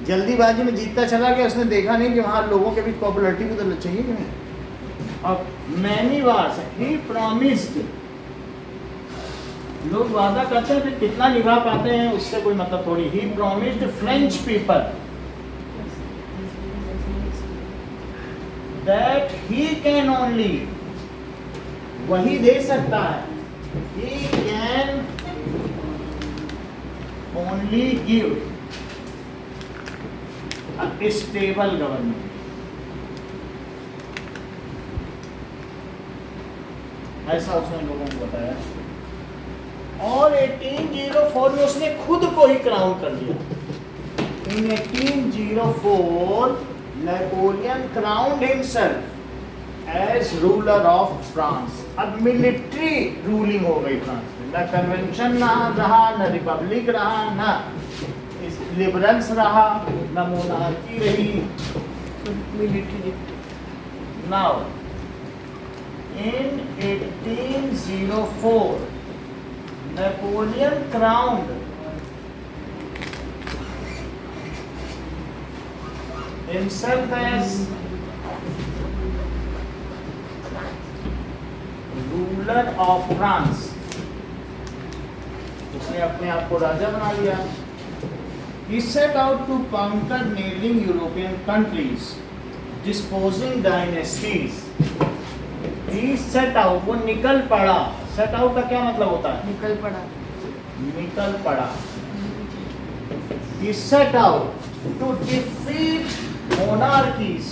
जल्दीबाजी में जीतता चला गया, उसने देखा नहीं कि वहाँ लोगों के बीच पॉपुलरिटी भी तो चाहिए कि नहीं। अब मैनी वार्स ही प्रॉमिस्ड, लोग वादा करते हैं फिर कितना निभा पाते हैं उससे कोई मतलब थोड़ी। He promised French people that he can only, वही दे सकता है, he can only give a stable government। ऐसा उसने लोगों को बताया और 1804 में उसने खुद को ही क्राउन कर लिया। In 1804 Napoleon crowned himself as ruler of France. अब मिलिट्री रूलिंग हो गई फ्रांस में, न कन्वेंशन रहा, न रिपब्लिक रहा, न लिबरल्स रहा, न मोनार्की रही, military. Now in 1804 Napoleon crowned himself as ruler of France। उसने अपने आप को राजा बना लिया। He set out to conquer neighboring European countries, disposing dynasties। He set out, वो निकल पड़ा। Set out का क्या मतलब होता है? निकल पड़ा। निकल पड़ा। He set out to defeat monarchies,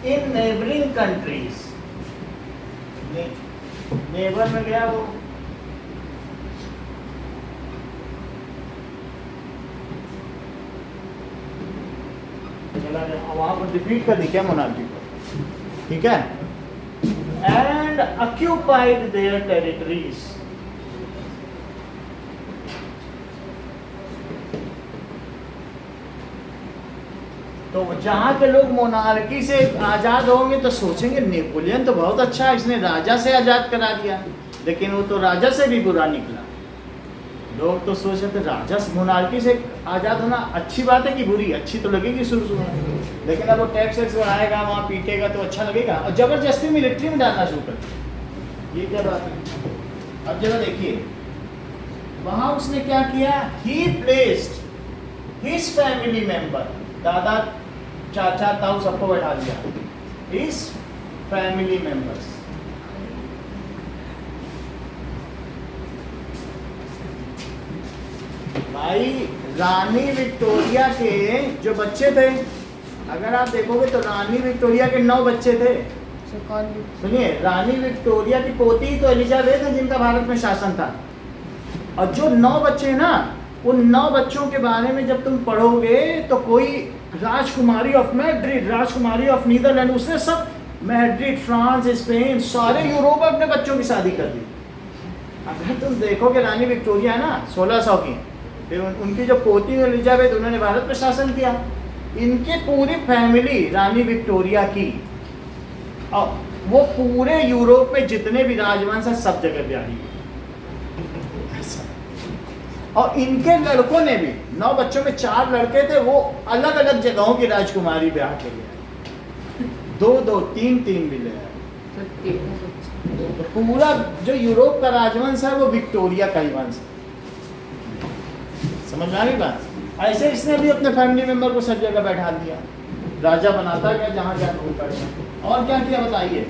in neighboring countries। Neighbour में गया वो, चला गया वहां पर डिफीट कर दी क्या मोनार्की को, ठीक है। And occupied there territories. तो जहां के लोग मोनार्की से आजाद होंगे तो सोचेंगे नेपोलियन तो बहुत अच्छा है, इसने राजा से आजाद करा दिया, लेकिन वो तो राजा से भी बुरा निकला। लोग तो सोच रहे थे राजा से, मोनार्की से आजाद होना अच्छी बात है कि बुरी? अच्छी तो लगेगी शुरू में, लेकिन अब वो टैक्स वैक्स बढ़ाएगा, वहाँ पीटेगा तो अच्छा लगेगा, और जबरदस्ती मिलिट्री में डालना शुरू कर। ये क्या बात है? अब जरा देखिए वहां उसने क्या किया। ही प्लेस्ड हिज फैमिली मेंबर, दादा चाचा ताऊ सबको बैठा दिया, his family members. भाई रानी विक्टोरिया के जो बच्चे थे, अगर आप देखोगे तो रानी विक्टोरिया के 9 बच्चे थे। सर कौन भी सुनिए, रानी विक्टोरिया की पोती तो एलिजाबेथ है जिनका भारत में शासन था, और जो 9 बच्चे हैं ना, उन 9 बच्चों के बारे में जब तुम पढ़ोगे तो कोई राजकुमारी of Madrid, Rajkumari of Netherlands, उसने सब मैड्रिड, फ्रांस, स्पेन, सारे यूरोप में अपने बच्चों की शादी कर दी। अगर तुम देखोगे रानी विक्टोरिया है ना 1600 की, फिर उनकी जो पोती एलिजाबेथ, उन्होंने भारत पर शासन किया। इनकी पूरी फैमिली रानी विक्टोरिया की, और वो पूरे यूरोप में जितने भी राजवंश हैं सब जगह ब्याही है। और इनके लड़कों ने भी 9 बच्चों में 4 लड़के थे, वो अलग अलग जगहों की राजकुमारी ब्याह के लिए 2-2, 3-3 भी ले आए। सर 13 बच्चे। तो पूरा जो यूरोप का राजवंश है वो विक्टोरिया का ही वंश है। समझ में आ गई बात? ऐसे इसने भी अपने फैमिली मेंबर को सब जगह बैठा दिया, राजा बनाता गया जहाँ जहाँ रूल करता। और क्या किया बताइए?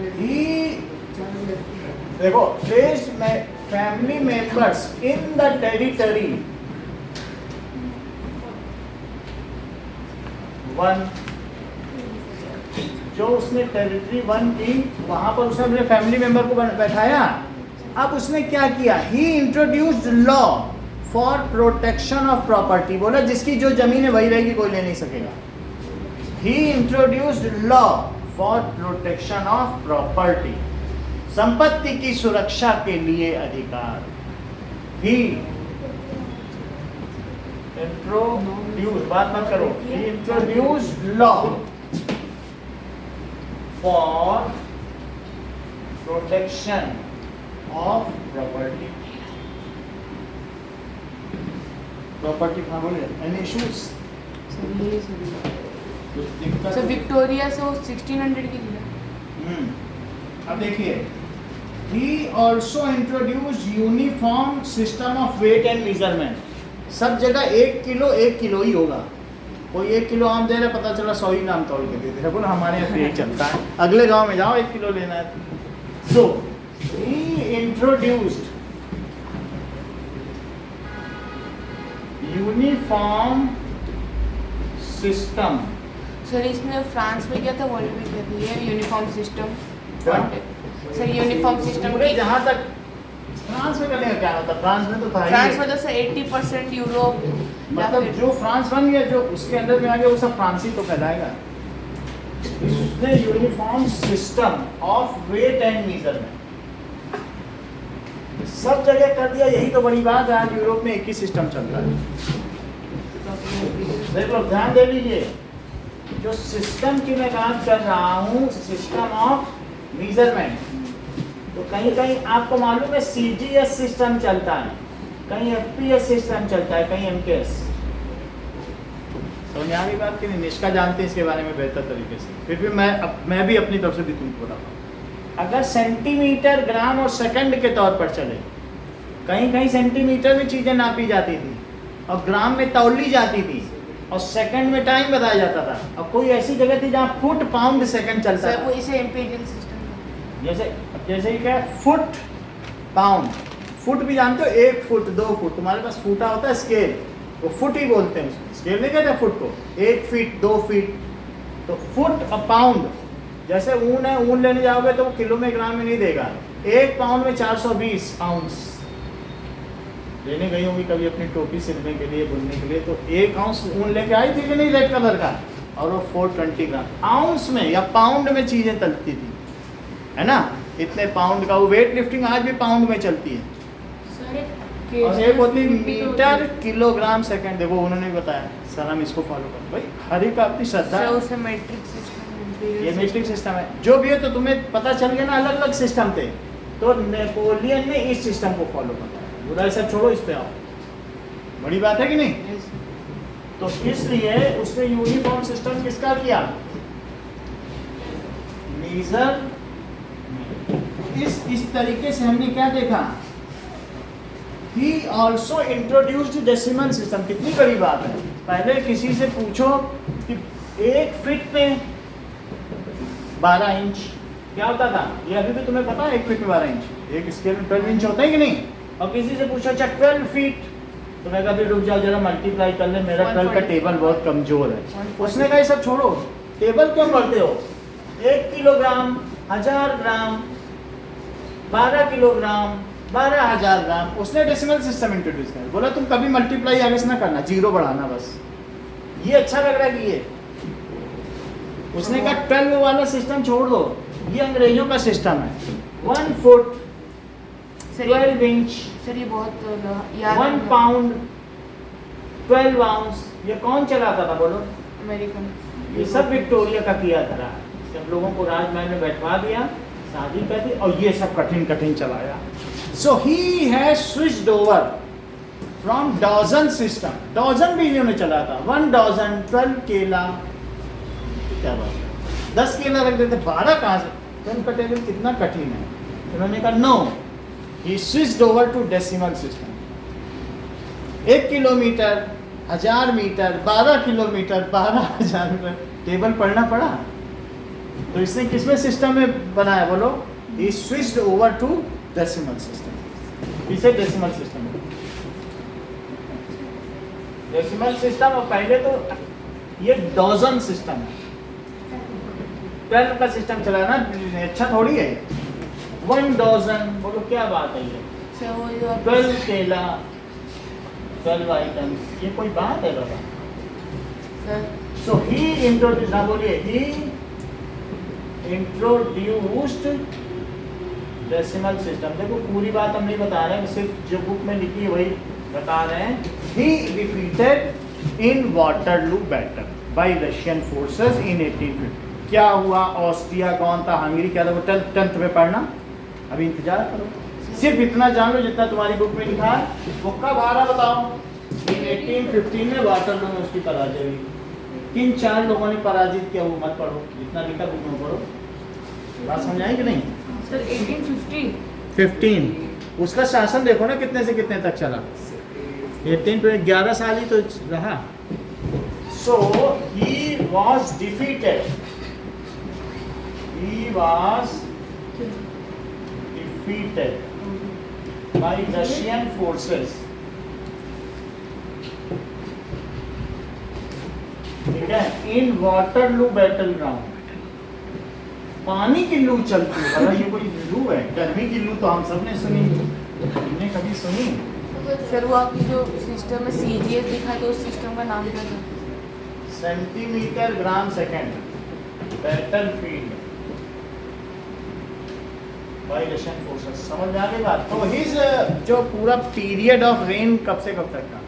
13 देखो, placed family members in the territory 1, जो उसने टेरिटरी 1 की, वहां पर उसने अपने फैमिली मेंबर को बैठाया। अब उसने क्या किया? He introduced law for protection of property. बोला जिसकी जो जमीन है वही रहेगी, कोई ले नहीं सकेगा। He introduced law for protection of property, संपत्ति की सुरक्षा के लिए अधिकार। ही इंट्रोड्यूस, बात मत करो, he introduced law for protection of property. Property कहाँ बोले? Any issues? सर ये सर विक्टोरिया से वो 1600 की थी। अब देखिए, he also introduced uniform system of weight and measurement। सब जगह 1 किलो 1 किलो ही होगा। कोई 1 किलो आम दे रहा, पता चला 100 ही ग्राम तोल के दे दे रहा। बोलो हमारे यहाँ यही चलता है, अगले गांव में जाओ 1 किलो लेना है। So he introduced uniform system। Sir इसने फ्रांस में किया था, वर्ल्ड में किया था ये यूनिफॉर्म सिस्टम। क्या? सर यूनिफॉर्म सिस्टम पूरे जहाँ तक फ्रांस में करने का क्या होता? फ्रांस में तो था ही। फ्रांस में तो सर 80% यूरोप, मतलब जो फ्रांस बन गया, जो उसके अंदर में आ गया, वो सब फ्रांसी तो कहलाएगा। उसने uniform system of weight and measurement सब जगह कर दिया। यही तो बड़ी बात है, आज यूरोप में एक ही सिस्टम चल रहा है। देख लो, ध्यान दे लीजिए, जो सिस्टम की मैं बात कर रहा हूँ, सिस्टम ऑफ मेजरमेंट, तो कहीं कहीं आपको मालूम है CGS सिस्टम चलता है, कहीं FPS सिस्टम चलता है, कहीं MKS। समझ आ गई बात कि नहीं? निष्का जानते हैं इसके बारे में बेहतर तरीके से, फिर भी मैं भी अपनी तरफ से भी तुमको बताऊँ। अगर सेंटीमीटर, ग्राम और सेकंड के तौर पर चले, कहीं कहीं सेंटीमीटर में चीज़ें नापी जाती थी और ग्राम में तौली जाती थी और सेकंड में टाइम बताया जाता था, और कोई ऐसी जगह थी जहाँ फुट, पाउंड, सेकंड चलता सर था। वो इसे इम्पीरियल सिस्टम। जैसे ही क्या है, फुट, पाउंड। फुट भी जानते हो, 1 फुट 2 फुट, तुम्हारे पास फूटा होता है स्केल, वो फुट ही बोलते हैं उसको, स्केल नहीं कहते फुट को। 1 फीट 2 फीट, तो फुट और पाउंड। जैसे ऊन है, ऊन लेने जाओगे तो वो किलो में, ग्राम में नहीं देगा। 1 पाउंड में 420 आउंस। लेने गई होंगी कभी अपनी टोपी सिलने के लिए, बुनने के लिए, तो 1 आउंस ऊन लेके आई थी कि नहीं, रेड कलर का, और वो 420 ग्राम। आउंस में या पाउंड में चीज़ें चलती थी, है ना? इतने पाउंड का वो वेट लिफ्टिंग आज भी पाउंड में चलती है। और एक होती है मीटर, किलोग्राम, सेकंड। देखो उन्होंने भी बताया, सर हम इसको फॉलो करो भाई, हर एक अपनी श्रद्धा सर है। उसे मैट्रिक सिस्टम, ये मैट्रिक सिस्टम है, जो भी है। तो तुम्हें पता चल गया ना, अलग अलग सिस्टम थे, तो नेपोलियन ने इस सिस्टम को फॉलो करता है। बुराई सब छोड़ो, इस पे आओ, बड़ी बात है कि नहीं? तो इसलिए उसने यूनिफॉर्म सिस्टम किसका किया? मेजर। इस तरीके से हमने क्या देखा? He also introduced decimal system। कितनी बड़ी बात है। पहले किसी से पूछो कि 1 फीट में 12 इंच क्या होता था, ये अभी भी तुम्हें पता है 1 फीट में 12 इंच, एक स्केल में 12 इंच होता है कि नहीं। और किसी से पूछा अच्छा 12 फीट, तो मैं कहा रुक जाओ जरा मल्टीप्लाई कर ले, मेरा 12 का टेबल बहुत कमजोर है। उसने कहा ये सब छोड़ो, टेबल क्यों पढ़ते हो, 1 किलोग्राम, 1000 ग्राम, 12 किलोग्राम, 12,000 ग्राम। उसने डेसिमल सिस्टम इंट्रोड्यूस किया, बोला तुम कभी मल्टीप्लाई आगे से ना करना, जीरो बढ़ाना बस। ये अच्छा लग रहा है कि ये, उसने कहा 12 वाला सिस्टम छोड़ दो, ये अंग्रेजों का सिस्टम है। 1 फुट, 12 इंच, सर ये बहुत याद 1 पाउंड, 12 आउंस, ये कौन चलाता था बोलो? अमेरिकन। ये सब विक्टोरिया का किया था, सब लोगों को राजमहल में बैठवा दिया, शादी कर दी, और ये सब कठिन कठिन चलाया। So he has switched over from dozen system, dozen भी इन्होंने चला था, 1 डॉजन, 12 केला, क्या बात है, 10 केला रख देते, 12 कहाँ से, 12 का टेबल कितना कठिन है। उन्होंने कहा no, he switched over to decimal system. 1 kilometre, 1000 metre, 12 kilometre, 12,000 metre, table पढ़ना पड़ा। तो इसने किसमें सिस्टम में बनाया बोलो? He switched over to decimal system. इसे डेसिमल सिस्टम, डेसिमल सिस्टम, और पहले तो ये डॉजन सिस्टम है, 12 का सिस्टम चला ना, अच्छा थोड़ी है। 1 डॉजन बोलो, क्या बात है ये, सर वो जो 12 केला, 12 आइटम्स, ये कोई बात है बाबा? सर सो ही इंट्रोड्यूस, ना बोलिए, ही इंट्रोड्यूस्ड डेसिमल सिस्टम। देखो पूरी बात हम नहीं बता रहे हैं, सिर्फ जो बुक में लिखी है वही बता रहे हैं। ही defeated in Waterloo battle bye Russian forces in 1850। क्या हुआ? ऑस्ट्रिया कौन था, हंगरी क्या था, वो 10th में पढ़ना, अभी इंतजार करो। सिर्फ इतना जान लो जितना तुम्हारी बुक में लिखा है। वो कब आ रहा बताओ? इन 1815 में वाटरलू में उसकी पराजय हुई। किन 4 लोगों ने पराजित किया वो मत पढ़ो, जितना लिखा बुक में पढ़ो। बात समझ आई कि नहीं? सर 1850 15 उसका शासन देखो ना कितने से कितने तक चला, 18 पे 11 साल ही तो रहा। So he was defeated, he was defeated by Russian forces। ठीक है, इन वाटरलू बैटल ग्राउंड। पानी की लू चलती है, अगर ये कोई लू है, गर्मी की लू तो हम सब ने सुनी, तुमने कभी सुनी? सर वो आपकी जो सिस्टम में CGS दिखा तो उस सिस्टम का नाम क्या था? Centimetre gram second battle field bye Russian forces. समझ में आ गई बात? तो हिज जो पूरा पीरियड ऑफ रेन कब से कब तक था?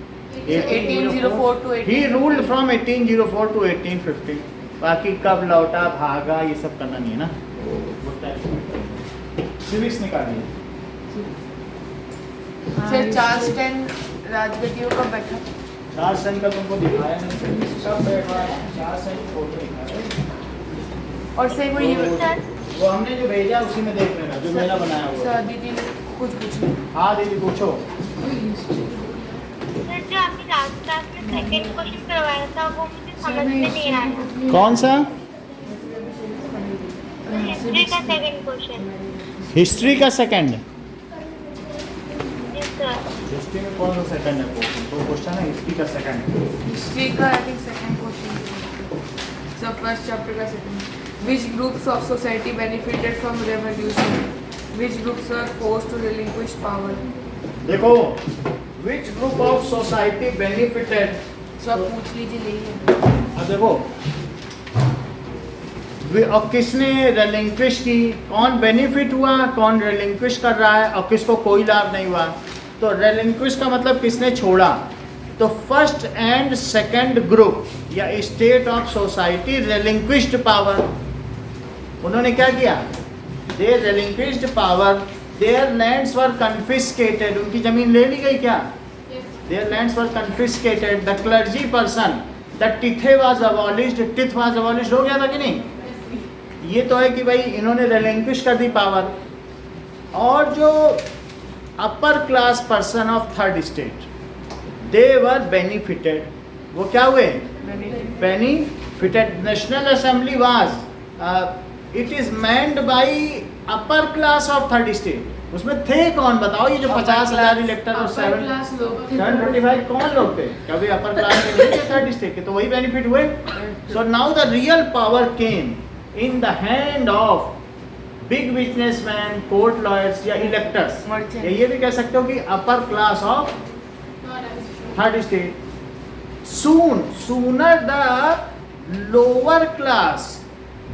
1804 to he ruled from 1804 to 1850। बाकी कब लौटा, भागा, ये सब करना नहीं है ना। सिविक्स निकालिए। सर चार्ल्स 10 राजगद्दियों का बैठा। चार्ल्स सन का तुमको दिखाया नहीं, कब बैठा? चार्ल्स सन की फोटो दिखाया, और सर वो ये सर वो हमने जो भेजा उसी में देख लेना, जो मेरा बनाया हुआ। सर दीदी ने कुछ पूछना। हाँ दीदी पूछो। सर जो आपने लास्ट क्लास में सेकंड क्वेश्चन करवाया था वो मुझे समझ में नहीं आया। कौन सा? हिस्ट्री का सेकंड क्वेश्चन। हिस्ट्री का सेकंड? Yes sir. हिस्ट्री में कौन सा सेकंड है? तो क्वेश्चन है हिस्ट्री का सेकंड। हिस्ट्री का I think second question. Sir first chapter का second. Which groups of society benefited from revolution? Which groups were forced to relinquish power? देखो, which group of society benefited? सो आप पूछ लीजिए लेइए। अब देखो, अब किसने relinquish की, कौन बेनिफिट हुआ, कौन relinquish कर रहा है, और किसको कोई लाभ नहीं हुआ। तो relinquish का मतलब किसने छोड़ा। तो फर्स्ट एंड सेकंड ग्रुप या state of society relinquished power. उन्होंने क्या किया? They relinquished power, their lands were confiscated, उनकी जमीन ले ली गई क्या? Their lands were confiscated, the clergy person, the tithe was abolished, tithe was abolished हो गया था कि नहीं? ये तो है कि भाई इन्होंने relinquish कर दी पावर। और जो upper class person of third state, they were benefited, वो क्या हुए? fitted. National Assembly was it is manned by upper class of third state. उसमें थे कौन बताओ, ये जो 50,000 इलेक्टर और 745 कौन लोग थे? कभी अपर क्लास के नहीं थे थर्ड स्टेट के, तो वही बेनिफिट हुए. So now the real power came in the hand of big businessman, court lawyers या इलेक्टर्स. ये भी कह सकते हो कि upper class of third state. Sooner the lower class,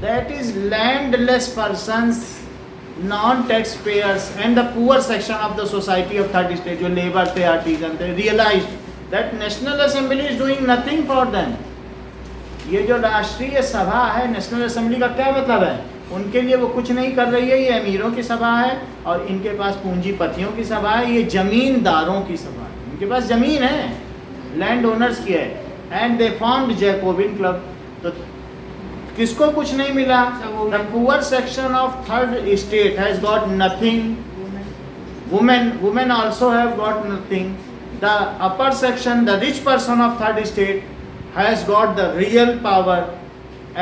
that is landless persons, non-taxpayers and the poor section of the society of third state, जो labor थे, artisan थे, realized that National Assembly is doing nothing for them. ये जो राष्ट्रीय सभा है, national assembly का क्या मतलब है? उनके लिए वो कुछ नहीं कर रही है. ये अमीरों की सभा है और इनके पास पूंजीपतियों की सभा है. ये जमींदारों की सभा है. इनके पास जमीन है, लैंड ओनर्स की है. And they formed Jacobin club. तो किसको कुछ नहीं मिला? The poor section of third state has got nothing. Women also have got nothing. The upper section, the rich person of third state has got the real power,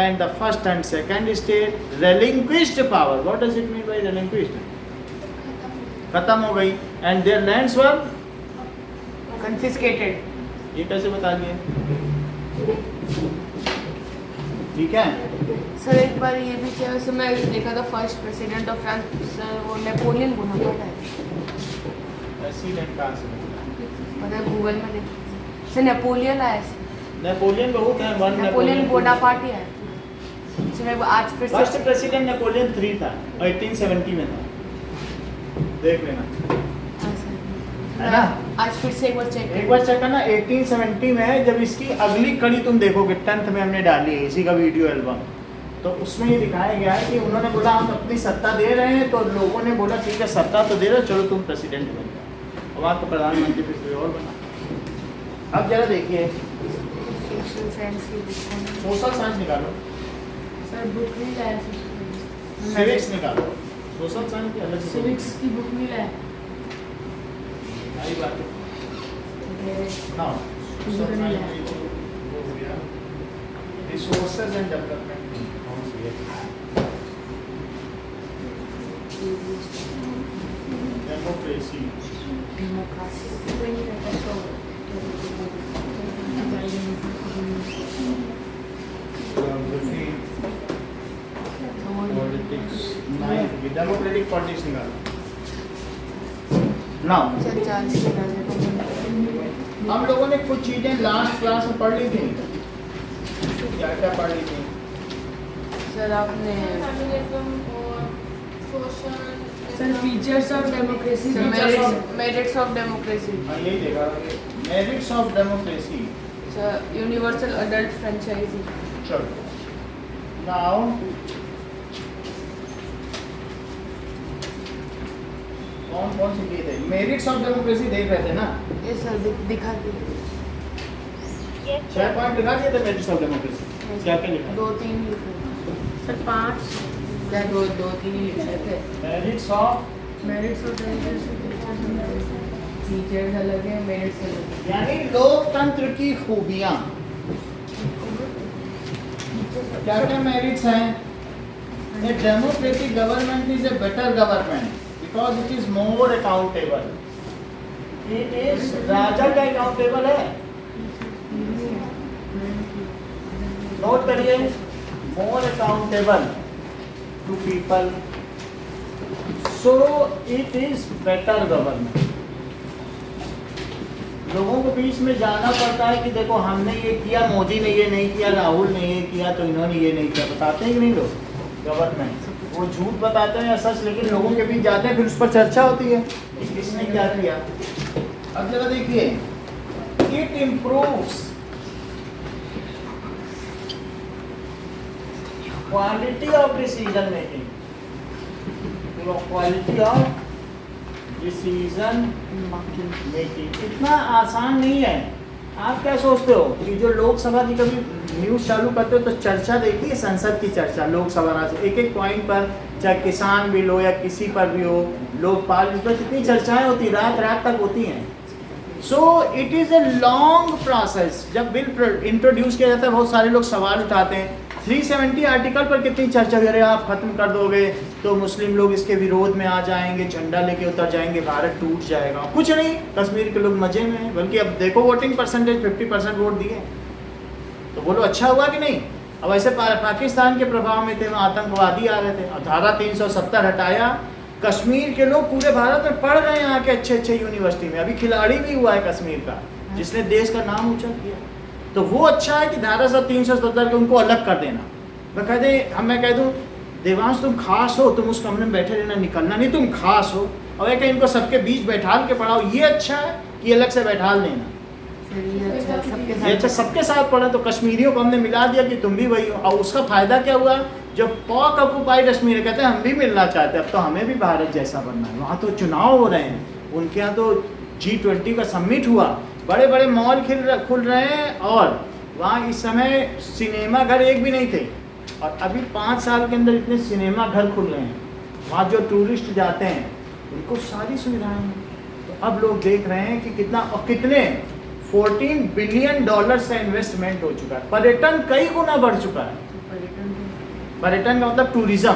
and the first and second state relinquished power. What does it mean by relinquished? खत्म हो गई. and their lands were confiscated. ये कैसे बता दिए? ठीक है. Sir एक बार ये भी क्या है, मैं देखा था फर्स्ट प्रेसिडेंट ऑफ फ्रांस वो नेपोलियन बोनापार्ट है. प्रेसिडेंट कहाँ से मिला? मतलब गूगल में देखा सर, नेपोलियन आया. नेपोलियन बहुत है. वन नेपोलियन बोनापार्ट ही है. सर आज फिर फर्स्ट से प्रेसिडेंट नेपोलियन 3 था, 1870 में था. देख लेना, हाँ सर, है ना? आज फिर से एक बार चेक एक बार चेक करना. 1870 में है. जब इसकी अगली कड़ी तुम देखोगे, 10th में हमने डाली है इसी का वीडियो एल्बम, तो उसमें ये दिखाया गया है कि उन्होंने बोला हम अपनी सत्ता दे रहे हैं, तो लोगों ने बोला ठीक है सत्ता तो दे रहे हो, चलो तुम प्रेसिडेंट बन जाओ. अब आपको प्रधानमंत्री फिर कोई और बना. अब जरा देखिए, सोशल साइंस की बुक सोशल साइंस निकालो, सर बुक नहीं लाया सिविक्स निकालो. सोशल साइंस की अलग सिविक्स की बुक नहीं लाया. आई बात है. हाँ, सोशल साइंस वो हो गया. रिसोर्सेज एंड डेवलपमेंट कौन सी है? डेमोक्रेसी. पॉलिटिक्स. नहीं, डेमोक्रेटिक पॉलिटिक्स निकालो. नाउ हम लोगों ने कुछ चीजें लास्ट क्लास में पढ़ ली थी. क्या क्या पढ़ ली थी? सर आपने फेमिनिज्म और social. Sir features of democracy, merits of democracy. हाँ यही देखा, merits of democracy. Sir universal adult franchise. चलो नाउ कौन कौन से लिए थे? मेरिट्स ऑफ डेमोक्रेसी देख रहे थे ना? ये सर दिखा दीजिए. 6 पॉइंट लिखा दिए थे मेरिट्स ऑफ डेमोक्रेसी. क्या क्या लिखा? 2-3 लिखे सर, 5 क्या 2-3 ही लिखे थे. मेरिट्स ऑफ डेमोक्रेसी फीचर्स अलग है, मेरिट्स अलग है. यानी लोकतंत्र की खूबियां. क्या क्या मेरिट्स हैं? A democratic government is a better government because it is more accountable. It is राजा का accountable है. नोट करिए, more accountable to people. So it is better government. लोगों के बीच में जाना पड़ता है कि देखो हमने ये किया, मोदी ने ये नहीं किया, राहुल ने ये किया, तो इन्होंने ये नहीं किया. बताते हैं कि नहीं लोग? गवर्नमेंट वो झूठ बताते हैं या सच, लेकिन लोगों के बीच जाते हैं, फिर उस पर चर्चा होती है कि किसने क्या किया. अब जरा देखिए, it improves quality of decision making. Quality of decision making इतना आसान नहीं है. आप क्या सोचते हो कि जो लोकसभा की कभी न्यूज़ चालू करते हो तो चर्चा देखिए, संसद की चर्चा लोकसभा राज्य एक एक पॉइंट पर, चाहे किसान बिल हो या किसी पर भी हो, लोकपाल बिल पर कितनी चर्चाएं होती, रात रात तक होती हैं. So it is a long process. जब बिल इंट्रोड्यूस किया जाता है बहुत सारे लोग सवाल उठाते हैं। 370 आर्टिकल पर कितनी चर्चा हुई, अरे आप ख़त्म कर दोगे तो मुस्लिम लोग इसके विरोध में आ जाएंगे, झंडा लेके उतर जाएंगे, भारत टूट जाएगा। कुछ नहीं, कश्मीर के लोग मज़े में हैं। बल्कि अब देखो वोटिंग परसेंटेज 50% वोट दिए, तो बोलो अच्छा हुआ कि नहीं। अब ऐसे पाकिस्तान के प्रभाव में थे, वहाँ आतंकवादी आ रहे थे और धारा 370 हटाया। कश्मीर के लोग पूरे भारत में पढ़ रहे हैं यहाँ के अच्छे अच्छे यूनिवर्सिटी में। अभी खिलाड़ी भी हुआ है कश्मीर का जिसने देश का नाम ऊंचा किया। तो वो अच्छा है कि धारा 370 के उनको अलग कर देना। मैं कह दे, मैं कह दूँ देवांश तुम खास हो, तुम उस कमरे में बैठे रहना, निकलना नहीं, तुम खास हो। और एक इनको सबके बीच बैठाल के पढ़ाओ, ये अच्छा है कि अलग से बैठाल देना। ये अच्छा सबके साथ पढ़े। तो कश्मीरियों को हमने मिला दिया कि तुम भी वही हो। और उसका फ़ायदा क्या हुआ, जो पॉक ऑक्युपाइड कश्मीर कहते हैं हम भी मिलना चाहते हैं, अब तो हमें भी भारत जैसा बनना है। वहाँ तो चुनाव हो रहे हैं, उनके यहाँ तो G20 का समिट हुआ, बड़े बड़े मॉल खुल रहे हैं और वहाँ इस समय सिनेमा घर एक भी नहीं थे और अभी 5 साल के अंदर इतने सिनेमा घर खुल रहे हैं। वहाँ जो टूरिस्ट जाते हैं उनको सारी सुविधाएं हैं। तो अब लोग देख रहे हैं कि कितना और कितने $14 बिलियन का इन्वेस्टमेंट हो चुका है। पर्यटन कई गुना बढ़ चुका है। पर्यटन का मतलब टूरिज्म,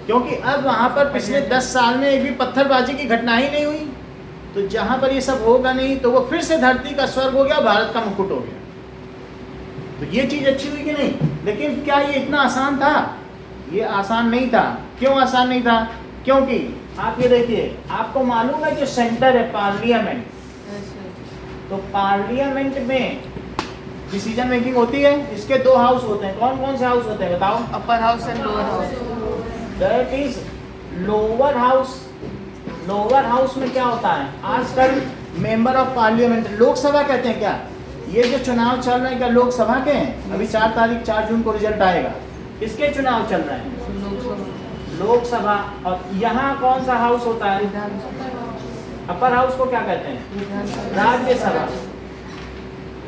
क्योंकि अब वहाँ पर पिछले 10 साल में एक भी पत्थरबाजी की घटना ही नहीं हुई। तो जहाँ पर ये सब होगा नहीं तो वो फिर से धरती का स्वर्ग हो गया, भारत का मुकुट हो गया। तो ये चीज़ अच्छी हुई कि नहीं। लेकिन क्या ये इतना आसान था? ये आसान नहीं था। क्यों आसान नहीं था? क्योंकि आप ये देखिए, आपको मालूम है जो सेंटर है पार्लियामेंट, तो पार्लियामेंट में डिसीजन मेकिंग होती है। इसके 2 हाउस होते हैं। कौन कौन से हाउस होते हैं बताओ? Upper house and lower house. That is lower house. Lower house में क्या होता है, आजकल मेंबर ऑफ पार्लियामेंट, लोकसभा कहते हैं क्या? ये जो चुनाव चल रहे हैं क्या लोकसभा के हैं? अभी 4 जून को रिजल्ट आएगा। किसके चुनाव चल रहे हैं? लोकसभा। और यहाँ कौन सा हाउस होता है? अपर हाउस को क्या कहते हैं? राज्यसभा।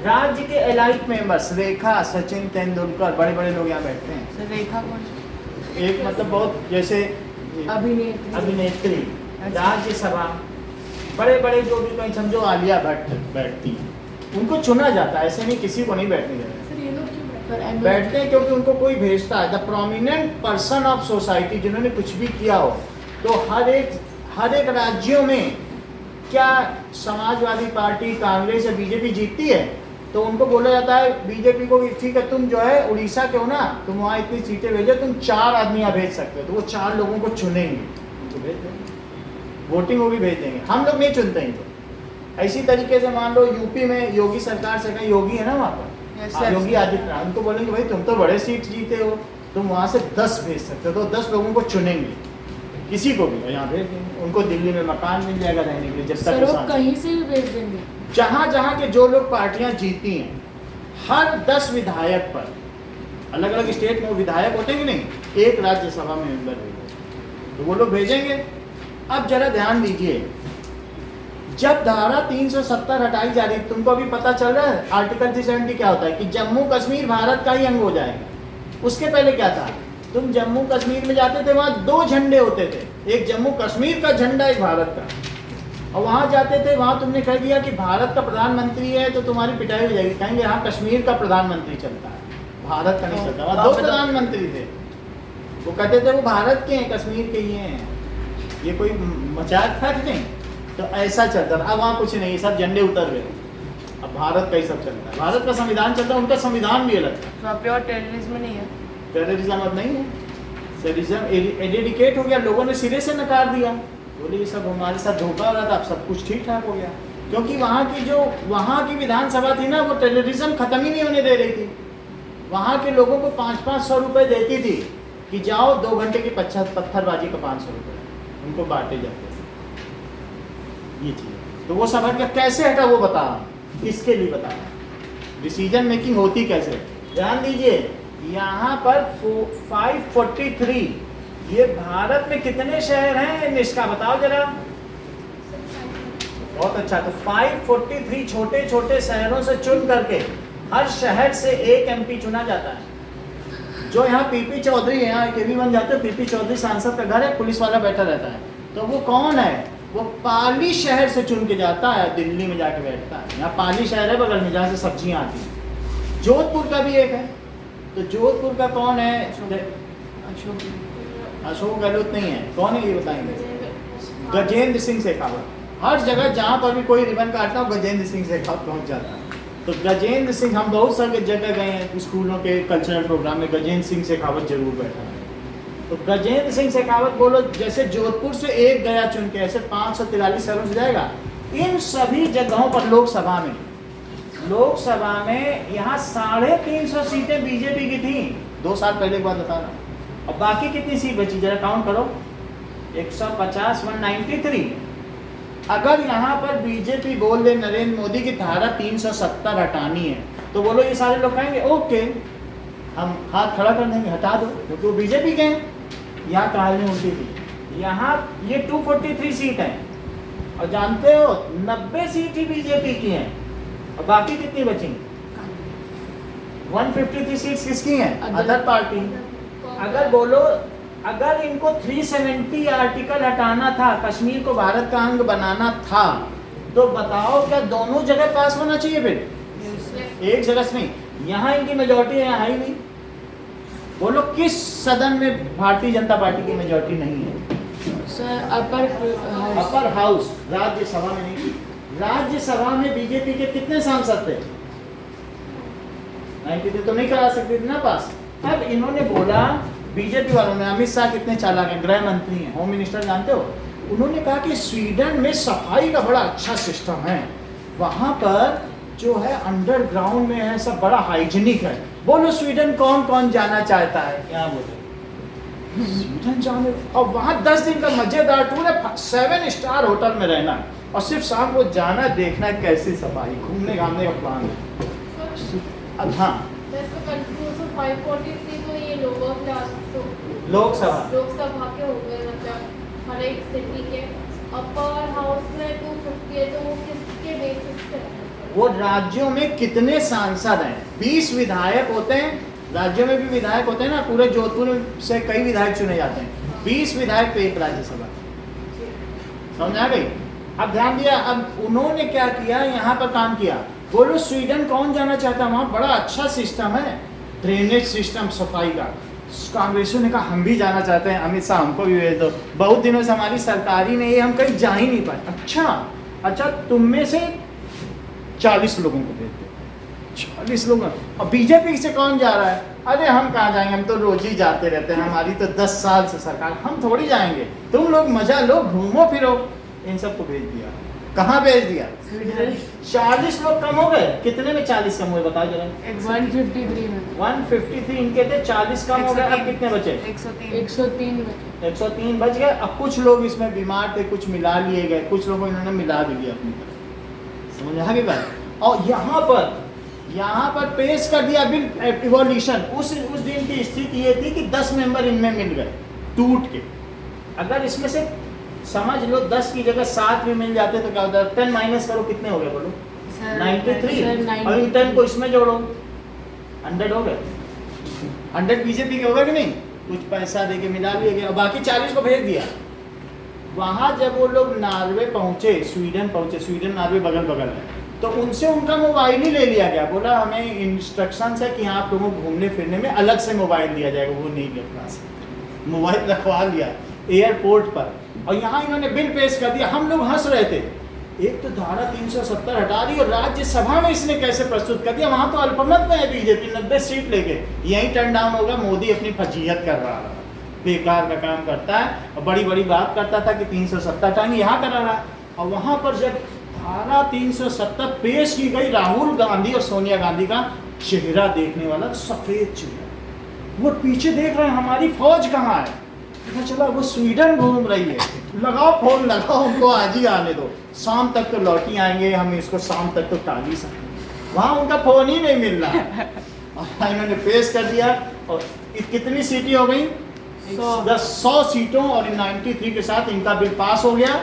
राज्य के एलाइट मेंबर्स, रेखा, सचिन तेंदुलकर, बड़े बड़े लोग यहाँ बैठते हैं। रेखा कौन? एक मतलब बहुत जैसे अभिनेत्री। राज्यसभा, बड़े बड़े जो भी कहीं समझो आलिया भट्ट बैठती हैं, उनको चुना जाता है। ऐसे नहीं किसी को नहीं बैठने देता। बैठते हैं क्योंकि उनको कोई भेजता है। The prominent person of society, जिन्होंने कुछ भी किया हो। तो हर एक राज्यों में क्या समाजवादी पार्टी, कांग्रेस या बीजेपी जीतती है तो उनको बोला जाता है बीजेपी को, ठीक है तुम जो है उड़ीसा के हो ना, तुम वहाँ इतनी सीटें भेजो, तुम 4 आदमी यहाँ भेज सकते हो। तो वो 4 लोगों को चुनेंगे, उनको भेज देंगे, वोटिंग वो भी भेज देंगे। हम लोग नहीं चुनते हैं। तो इसी तरीके से मान लो यूपी में योगी सरकार से, कहीं योगी है ना वहाँ पर, योगी आदित्यनाथ, उनको बोलेंगे भाई तुम तो बड़े सीट जीते हो, तुम वहाँ से 10 भेज सकते हो। तो 10 लोगों को चुनेंगे, किसी को भी यहाँ भेज देंगे। उनको दिल्ली में मकान मिल जाएगा रहने के लिए जब तक कहीं से भी भेज देंगे। जहाँ जहाँ के जो लोग पार्टियाँ जीती हैं, हर 10 विधायक पर, अलग अलग स्टेट में वो विधायक होते हैं कि नहीं, एक राज्यसभा में मेंबर भेजेंगे, तो वो लोग भेजेंगे। अब जरा ध्यान दीजिए, जब धारा 370 हटाई जा रही, तुमको अभी पता चल रहा है आर्टिकल 370 क्या होता है कि जम्मू कश्मीर भारत का ही अंग हो जाएगा। उसके पहले क्या था, तुम जम्मू कश्मीर में जाते थे, वहाँ 2 झंडे होते थे, एक जम्मू कश्मीर का झंडा, एक भारत का। और वहाँ जाते थे, वहाँ तुमने कह दिया कि भारत का प्रधानमंत्री है तो तुम्हारी पिटाई हो जाएगी, कहेंगे हाँ कश्मीर का प्रधानमंत्री चलता है, भारत का नहीं चलता। वहाँ 2 प्रधानमंत्री थे, वो कहते थे वो भारत के हैं, कश्मीर के ही हैं। ये कोई मजाक था कि नहीं? तो ऐसा चलता था। अब वहाँ कुछ नहीं, सब झंडे उतर गए, अब भारत का ही सब चलता है। भारत का संविधान चलता है, उनका संविधान भी अलग था। तो प्योर टेररिज्म नहीं है। टेररिज्म अब नहीं है, टेररिज्म एडिकेट हो गया, लोगों ने सिरे से नकार दिया, बोले ये सब हमारे साथ धोखा हो रहा था, अब सब कुछ ठीक ठाक हो गया। क्योंकि वहाँ की विधानसभा थी ना, वो टेररिज्म खत्म ही नहीं होने दे रही थी। वहाँ के लोगों को 500-500 रुपये देती थी कि जाओ 2 घंटे की पत्थरबाजी का 500 रुपये उनको बांटे जाते थे। ये चीज़ तो वो सब हट गया। कैसे हटा वो बता, इसके लिए बता, डिसीजन मेकिंग होती कैसे। ध्यान दीजिए, यहाँ पर 543, ये भारत में कितने शहर हैं इसका बताओ जरा। बहुत अच्छा, तो 543 छोटे छोटे शहरों से चुन करके हर शहर से एक एमपी चुना जाता है। जो यहाँ पीपी चौधरी है, यहाँ केवी बन जाते हो, पीपी चौधरी सांसद का घर है, पुलिस वाला बैठा रहता है, तो वो कौन है, वो पाली शहर से चुन के जाता है, दिल्ली में जाके बैठता है। यहाँ पाली शहर है बगल में, जहाँ से सब्जियाँ आती हैं। जोधपुर का भी एक है, तो जोधपुर का कौन है? अशोक गहलोत नहीं है, कौन है ये बताएंगे? गजेंद्र सिंह शेखावत। हर जगह जहाँ पर भी कोई रिबन काटता हो गजेंद्र सिंह शेखावत पहुँच जाता है। तो गजेंद्र सिंह, हम बहुत सारे जगह गए हैं स्कूलों के कल्चरल प्रोग्राम में, गजेंद्र सिंह शेखावत जरूर बैठा है। तो गजेंद्र सिंह शेखावत बोलो, जैसे जोधपुर से एक गया चुन के, ऐसे 543 शहरों से जाएगा। इन सभी जगहों पर लोकसभा में यहाँ 350 सीटें बीजेपी की थी 2 साल पहले की बात बता रहा हूँ। और बाकी कितनी सीट बची जरा काउंट करो, 150, 193। अगर यहाँ पर बीजेपी बोल दे नरेंद्र मोदी की धारा 370 हटानी है, तो बोलो ये सारे लोग कहेंगे ओके, हम हाथ खड़ा कर देंगे, हटा दो, क्योंकि वो बीजेपी के हैं। यहाँ कहानी उल्टी थी, यहाँ ये 243 सीट है और जानते हो 90 सीट ही बीजेपी की हैं, और बाकी कितनी बची? 153 सीट्स किसकी हैं? Other party. अगर बोलो, अगर इनको 370 आर्टिकल हटाना था, कश्मीर को भारत का अंग बनाना था, तो बताओ क्या दोनों जगह पास होना चाहिए? फिर एक जगह से नहीं, यहाँ इनकी मेजोरिटी है, यहाँ ही नहीं। बोलो किस सदन में भारतीय जनता पार्टी की मेजोरिटी नहीं है? सर अपर हाउस, राज्यसभा में नहीं। राज्यसभा में बीजेपी के कितने सांसद थे? 93 तो नहीं करा सकते थे ना पास। अब इन्होंने बोला, बीजेपी वालों ने, अमित शाह कितने चालाक हैं, गृह मंत्री हैं, होम मिनिस्टर जानते हो, उन्होंने कहा कि स्वीडन में सफाई का बड़ा अच्छा सिस्टम है, वहाँ पर जो है अंडरग्राउंड में है, सब बड़ा हाइजीनिक है। बोलो स्वीडन कौन कौन जाना चाहता है? यहाँ बोलो स्वीडन जाने, और वहाँ 10 दिन का मजेदार टूर है, 7 स्टार होटल में रहना, और सिर्फ शाम को जाना देखना है कैसी सफाई, घूमने घामने का प्लान है। अब हाँ, लोकसभा के हो गए, मतलब हर एक सिटी के। अपर हाउस में 250 है, तो वो किसके बेसिस पे? वो राज्यों में कितने सांसद हैं? 20 विधायक होते हैं, राज्यों में भी विधायक होते हैं ना, पूरे जोधपुर से कई विधायक चुने जाते हैं, 20 विधायक पे एक राज्यसभा। समझ आ गई? अब ध्यान दिया, अब उन्होंने क्या किया, यहाँ पर काम किया। बोलो स्वीडन कौन जाना चाहता है? वहाँ बड़ा अच्छा सिस्टम है, ड्रेनेज सिस्टम, सफाई का। कांग्रेसियों ने कहा हम भी जाना चाहते हैं, अमित शाह हमको भी भेज दो, बहुत दिनों से हमारी सरकारी ने ये, हम कहीं जा ही नहीं पाए। अच्छा तुम में से 40 लोगों को भेज दो, 40 लोग। और बीजेपी से कौन जा रहा है? अरे हम कहाँ जाएंगे, हम तो रोज ही जाते रहते हैं, हमारी तो 10 साल से सरकार, हम थोड़ी जाएंगे, तुम लोग मजा लो, घूमो फिरो। इन सबको भेज दिया। कहाँ भेज दिया? 40 लोग कम हो गए। कितने में 40 कम हुए बताओ जरा? 153 में। 153 इनके थे, 40 कम हो गए। अब कितने बचे? 103 में। 103 बच गए। अब कुछ लोग इसमें बीमार थे, कुछ मिला लिए गए, कुछ लोगों इन्होंने मिला भी लिया अपनी तरफ। समझ आ गई बात? और यहाँ पर पेश कर दिया बिल इवोल्यूशन। उस दिन की स्थिति ये थी कि 10 मेंबर इनमें मिल गए टूट के। अगर इसमें से समझ लो 10 की जगह 7 भी मिल जाते तो क्या होता है? 10 माइनस करो, कितने हो गए बोलो? 93। और इन 10 को इसमें जोड़ो, 100 हो गए। 100 बीजेपी के हो गए कि नहीं? कुछ पैसा दे के मिला लिए गए और बाकी 40 को भेज दिया। वहाँ जब वो लोग नॉर्वे पहुँचे, स्वीडन पहुँचे, स्वीडन नॉर्वे बगल बगल है, तो उनसे उनका मोबाइल ही ले लिया गया। बोला हमें इंस्ट्रक्शन है कि आप लोगों को घूमने फिरने में अलग से मोबाइल दिया जाएगा। वो नहीं लिया, अपना से मोबाइल रखवा लिया एयरपोर्ट पर। और यहाँ इन्होंने बिल पेश कर दिया। हम लोग हंस रहे थे, एक तो धारा 370 हटा रही और राज्यसभा में इसने कैसे प्रस्तुत कर दिया। वहाँ तो अल्पमत में है बीजेपी, 90 सीट लेके, यहीं टर्न डाउन होगा। मोदी अपनी फजीहत कर रहा है, बेकार का काम करता है और बड़ी बड़ी बात करता था कि 370 हटाएंगे, यहाँ करा रहा। और वहाँ पर जब धारा 370 पेश की गई, राहुल गांधी और सोनिया गांधी का चेहरा देखने वाला, सफ़ेद चेहरा, वो पीछे देख रहे हैं हमारी फौज कहाँ है। पता चला वो स्वीडन घूम रही है। लगाओ फोन, लगाओ, उनको आज ही आने दो, शाम तक तो लौटी आएंगे, हम इसको शाम तक तो टाल ही सकते। वहाँ उनका फोन ही नहीं मिल रहा है। और इन्होंने पेश कर दिया और कितनी सीटें हो गई? 100 सीटों और 93 के साथ इनका बिल पास हो गया।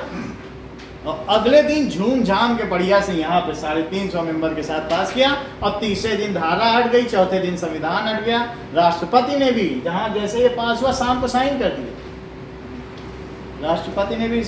और अगले दिन झूम झाम के बढ़िया से यहाँ पे 350 मेंबर के साथ पास किया। और तीसरे दिन धारा हट गई, चौथे दिन संविधान हट गया। राष्ट्रपति ने भी, जहाँ जैसे ये पास हुआ, शाम को साइन कर दिया। राष्ट्रपति ने भी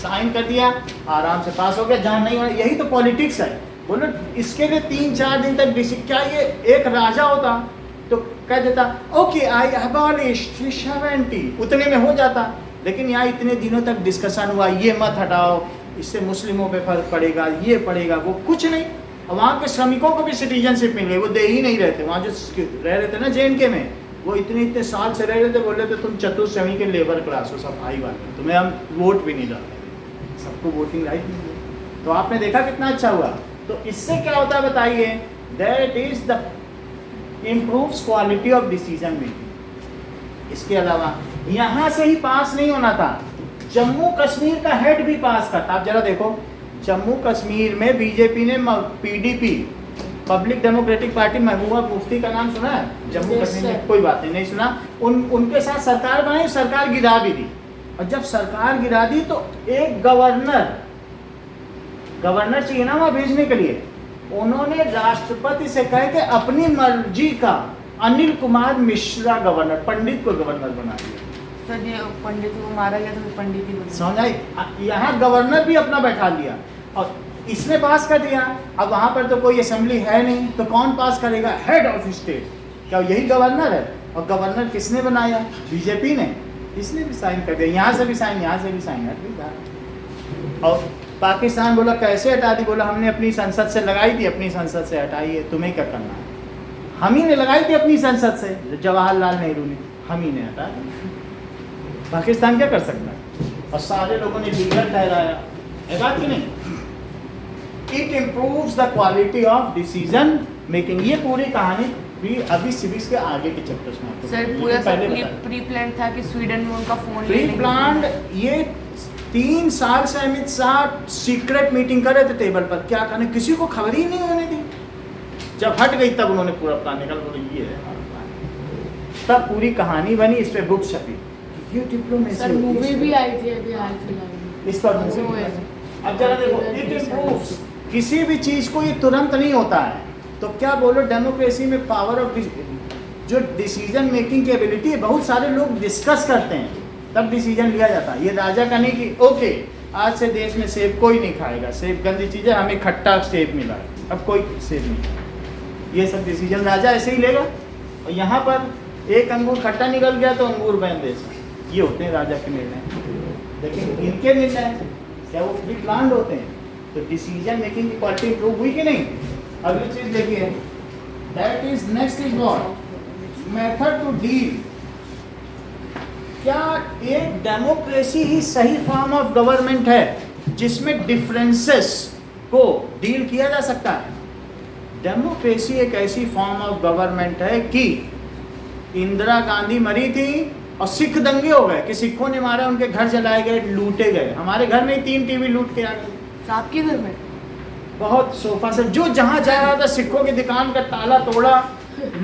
साइन कर दिया, आराम से पास हो गया, जहाँ नहीं होना। यही तो पॉलिटिक्स है। बोलो इसके लिए 3-4 दिन तक क्या ये एक राजा होता तो कह देता ओके आई अबॉलिश 370, उतने में हो जाता। लेकिन यहाँ इतने दिनों तक डिस्कशन हुआ, ये मत हटाओ, इससे मुस्लिमों पे फर्क पड़ेगा, ये पड़ेगा, वो कुछ नहीं। वहाँ के श्रमिकों को भी सिटीजनशिप मिल गई, वो दे ही नहीं रहे थे। वहाँ जो रह रहे थे ना JNK में, वो इतने साल से रह रहे थे, बोल रहे थे तुम चतुर्श्रेणी के लेबर क्लास हो, सफाई वाले, तुम्हें हम वोट भी नहीं डालते, सबको वोटिंग राइट नहीं है। तो आपने देखा कितना अच्छा हुआ। तो इससे क्या होता है बताइए, that is the improves quality of decision making. इसके अलावा यहाँ से ही पास नहीं होना था, जम्मू कश्मीर का हेड भी पास करता। आप जरा देखो, जम्मू कश्मीर में बीजेपी ने PDP public democratic party, Mehbooba Mufti का नाम सुना है? जम्मू Yes, कश्मीर में sir. कोई बात नहीं सुना। उनके साथ सरकार बनाई, सरकार गिरा भी दी। और जब सरकार गिरा दी तो एक गवर्नर चाहिए ना वहाँ भेजने के लिए, उन्होंने राष्ट्रपति से कह के अपनी मर्जी का अनिल कुमार मिश्रा गवर्नर, पंडित को गवर्नर बना दिया। सर ये पंडित को मारा गया तो पंडित ही बना। समझ आई? यहाँ गवर्नर भी अपना बैठा लिया और इसने पास कर दिया। अब वहाँ पर तो कोई असेंबली है नहीं, तो कौन पास करेगा? Head of state. क्या यही गवर्नर है? और गवर्नर किसने बनाया? बीजेपी ने। इसने भी साइन कर दिया, यहाँ से भी साइन, यहाँ से भी साइन हट गई। और पाकिस्तान बोला कैसे हटा दी? बोला हमने अपनी संसद से लगाई थी, अपनी संसद से हटाई है, तुम्हें क्या करना है? हम ही ने लगाई थी अपनी संसद से, जवाहरलाल नेहरू ने, हम ही ने हटा दी। पाकिस्तान क्या कर सकता है? और सारे लोगों ने लीगल ठहराया, है बात कि नहीं? It improves the quality of decision making. ये पूरी कहानी भी अभी सिविक्स के आगे के चैप्टर्स में आपको सर पूरा प्री प्लान था कि स्वीडन में उनका फोन प्री प्लान। ये 3 साल से अमित शाह सीक्रेट मीटिंग कर रहे थे टेबल पर, क्या करने, किसी को खबर ही नहीं होने दी। जब हट गई तब उन्होंने पूरा प्लान निकाल, बोले ये है हमारा प्लान। तब पूरी कहानी बनी, इस पे बुक छपी। ये डिप्लोमेसी। सर मूवी भी आई थी अभी हाल फिलहाल इस पर movie। अब जरा देखो, इट इम्प्रूव्स। किसी भी चीज को ये तुरंत नहीं होता है, तो क्या बोलो डेमोक्रेसी में पावर ऑफ जो डिसीजन मेकिंग की एबिलिटी है, बहुत सारे लोग डिस्कस करते हैं तब डिसीजन लिया जाता है। ये राजा का नहीं कि ओके आज से देश में सेब कोई नहीं खाएगा, सेब गंदी चीज़ है, हमें खट्टा सेब मिला है, अब कोई सेब नहीं खाएगा। ये सब डिसीजन राजा ऐसे ही लेगा। और यहाँ पर एक अंगूर खट्टा निकल गया तो अंगूर बैन दे सकते, ये होते हैं राजा के निर्णय। लेकिन इनके निर्णय क्या वो प्री प्लान्ड होते हैं? तो डिसीजन मेकिंग की क्वालिटी इंप्रूव हुई कि नहीं? अगली चीज देखिए, that is next is what method to deal. क्या एक डेमोक्रेसी ही सही फॉर्म ऑफ गवर्नमेंट है जिसमें डिफरेंसेस को डील किया जा सकता है? डेमोक्रेसी एक ऐसी फॉर्म ऑफ गवर्नमेंट है कि इंदिरा गांधी मरी थी और सिख दंगे हो गए कि सिखों ने मारा, उनके घर जलाए गए, लूटे गए। हमारे घर में 3 टीवी लूट के आ गए। आपके घर में बहुत सोफा से जो जहाँ जा रहा था, सिखों की दुकान का ताला तोड़ा,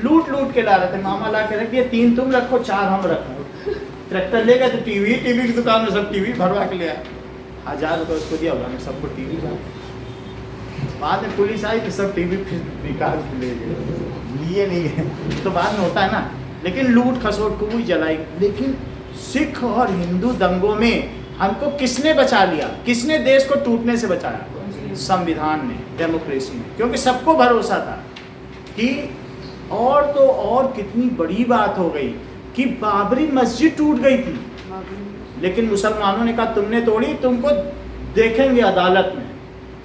लूट के ला रहे थे। मामा ला के रख दिया, 3 तुम रखो, 4 हम रखो। ट्रैक्टर ले गए तो टीवी की दुकान में सब टीवी भरवा के ले आए। 1000 रुपये उसको दिया, उन्होंने सबको टीवी ला। बाद में पुलिस आई तो सब टीवी फिर निकाल के ले गए, लिए नहीं है। तो बाद में होता है ना। लेकिन लूट खसोट को भी जलाई। लेकिन सिख और हिंदू दंगों में हमको किसने बचा लिया? किसने देश को टूटने से बचाया? संविधान ने, डेमोक्रेसी ने। क्योंकि सबको भरोसा था कि और तो और कितनी बड़ी बात हो गई कि बाबरी मस्जिद टूट गई थी, लेकिन मुसलमानों ने कहा तुमने तोड़ी, तुमको देखेंगे अदालत में।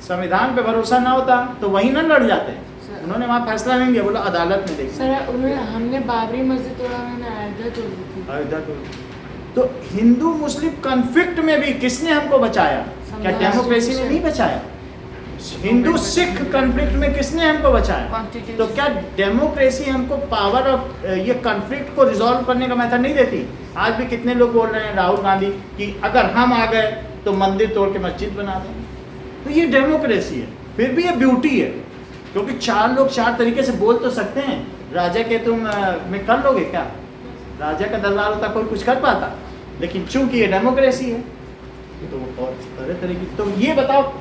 संविधान पे भरोसा ना होता तो वहीं ना लड़ जाते। उन्होंने वहाँ फैसला नहीं दिया, बोला अदालत में देखेंगे। सर उन्होंने, हमने बाबरी मस्जिद तोड़ा, उन्होंने अयोध्या तोड़ दी थी। अयोध्या तोड़। तो हिंदू मुस्लिम कॉन्फ्लिक्ट में भी किसने हमको बचाया? क्या डेमोक्रेसी ने नहीं बचाया? हिंदू सिख कॉन्फ्लिक्ट में किसने हमको बचाया? तो क्या डेमोक्रेसी हमको पावर ऑफ ये कॉन्फ्लिक्ट को रिजॉल्व करने का मेथड नहीं देती? आज भी कितने लोग बोल रहे हैं, राहुल गांधी, कि अगर हम आ गए तो मंदिर तोड़ के मस्जिद बना दें। तो ये डेमोक्रेसी है। फिर भी ये ब्यूटी है, क्योंकि 4 लोग 4 तरीके से बोल तो सकते हैं। राजा के तुम में कर लोगे क्या? राजा का दरबार होता कोई कुछ कर पाता। लेकिन चूंकि ये डेमोक्रेसी है तो और तरह की। तो ये बताओ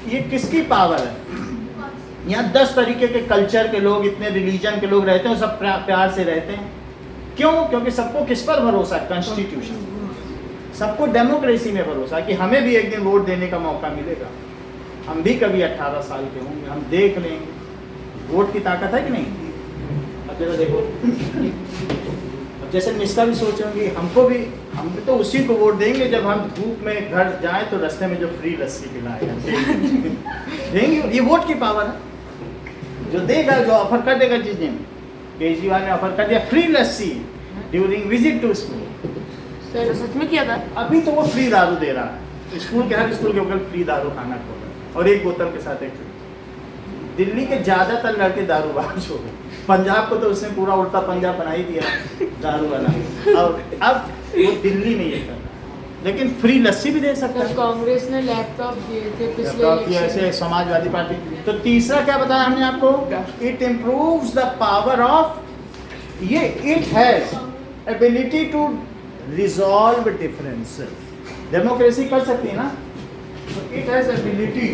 ये किसकी पावर है? यहाँ 10 तरीके के कल्चर के लोग, इतने रिलीजन के लोग रहते हैं, सब प्यार से रहते हैं। क्यों? क्योंकि सबको किस पर भरोसा है? कॉन्स्टिट्यूशन। सबको डेमोक्रेसी में भरोसा कि हमें भी एक दिन वोट देने का मौका मिलेगा, हम भी कभी 18 साल के होंगे, हम देख लेंगे वोट की ताकत है कि नहीं। अब जरा देखो, अब जैसे मिश्रा भी सोच होंगे हम भी तो उसी को वोट देंगे जब हम धूप में घर जाएं तो रास्ते में जो फ्री लस्सी पिलाएगा देंगे। ये वोट की पावर है, जो देगा, जो ऑफर कर देगा। जिस दिन केजरीवाल ने ऑफर कर दिया free lassi during visit to school, sir सच में किया था। अभी तो वो फ्री दारू दे रहा है, स्कूल के हर स्कूल के ऊपर फ्री दारू खाना खोल रहा है और एक बोतल के साथ एक। दिल्ली के ज्यादातर लड़के दारूबाज हो गए, पंजाब को तो उसने पूरा उल्टा पंजाब बना ही दिया दारू वाला। और अब वो दिल्ली में ये कर रहा है, लेकिन फ्री लस्सी भी दे सकता सर है। कांग्रेस ने लैपटॉप दिए थे पिछले लैपटॉप दिया इलेक्शन ऐसे समाजवादी पार्टी। तो तीसरा क्या बताया हमने आपको, it improves the power of, ये it has ability to resolve differences. Democracy कर सकती है ना, तो it has ability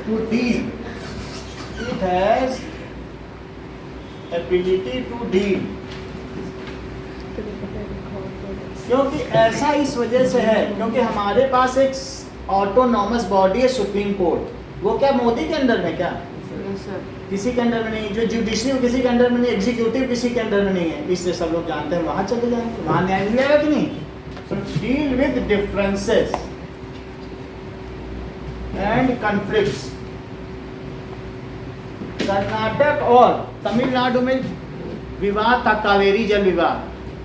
to deal, it has ability to deal. क्योंकि ऐसा इस वजह से है क्योंकि हमारे पास एक ऑटोनॉमस बॉडी है सुप्रीम कोर्ट। वो क्या मोदी के अंडर में, क्या सर किसी के अंडर में नहीं, जो जुडिशरी किसी के अंडर में नहीं, एग्जीक्यूटिव किसी के अंडर में नहीं है, इसलिए सब लोग जानते हैं वहां चले जाएंगे, वहां न्याय मिलेगा कि नहीं। So deal with differences and conflicts. Karnataka और तमिलनाडु में विवाद था, कावेरी जल विवाद।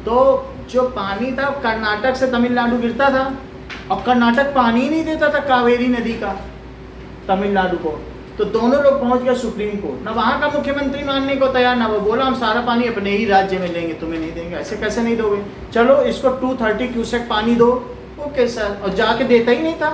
तो जो पानी था कर्नाटक से तमिलनाडु गिरता था और कर्नाटक पानी ही नहीं देता था कावेरी नदी का तमिलनाडु को। तो दोनों लोग पहुंच गए सुप्रीम कोर्ट, ना वहां का मुख्यमंत्री मानने को तैयार, ना वो बोला हम सारा पानी अपने ही राज्य में लेंगे, तुम्हें नहीं देंगे। ऐसे कैसे नहीं दोगे, चलो इसको 230 क्यूसेक पानी दो। ओके सर, और जाके देता ही नहीं था।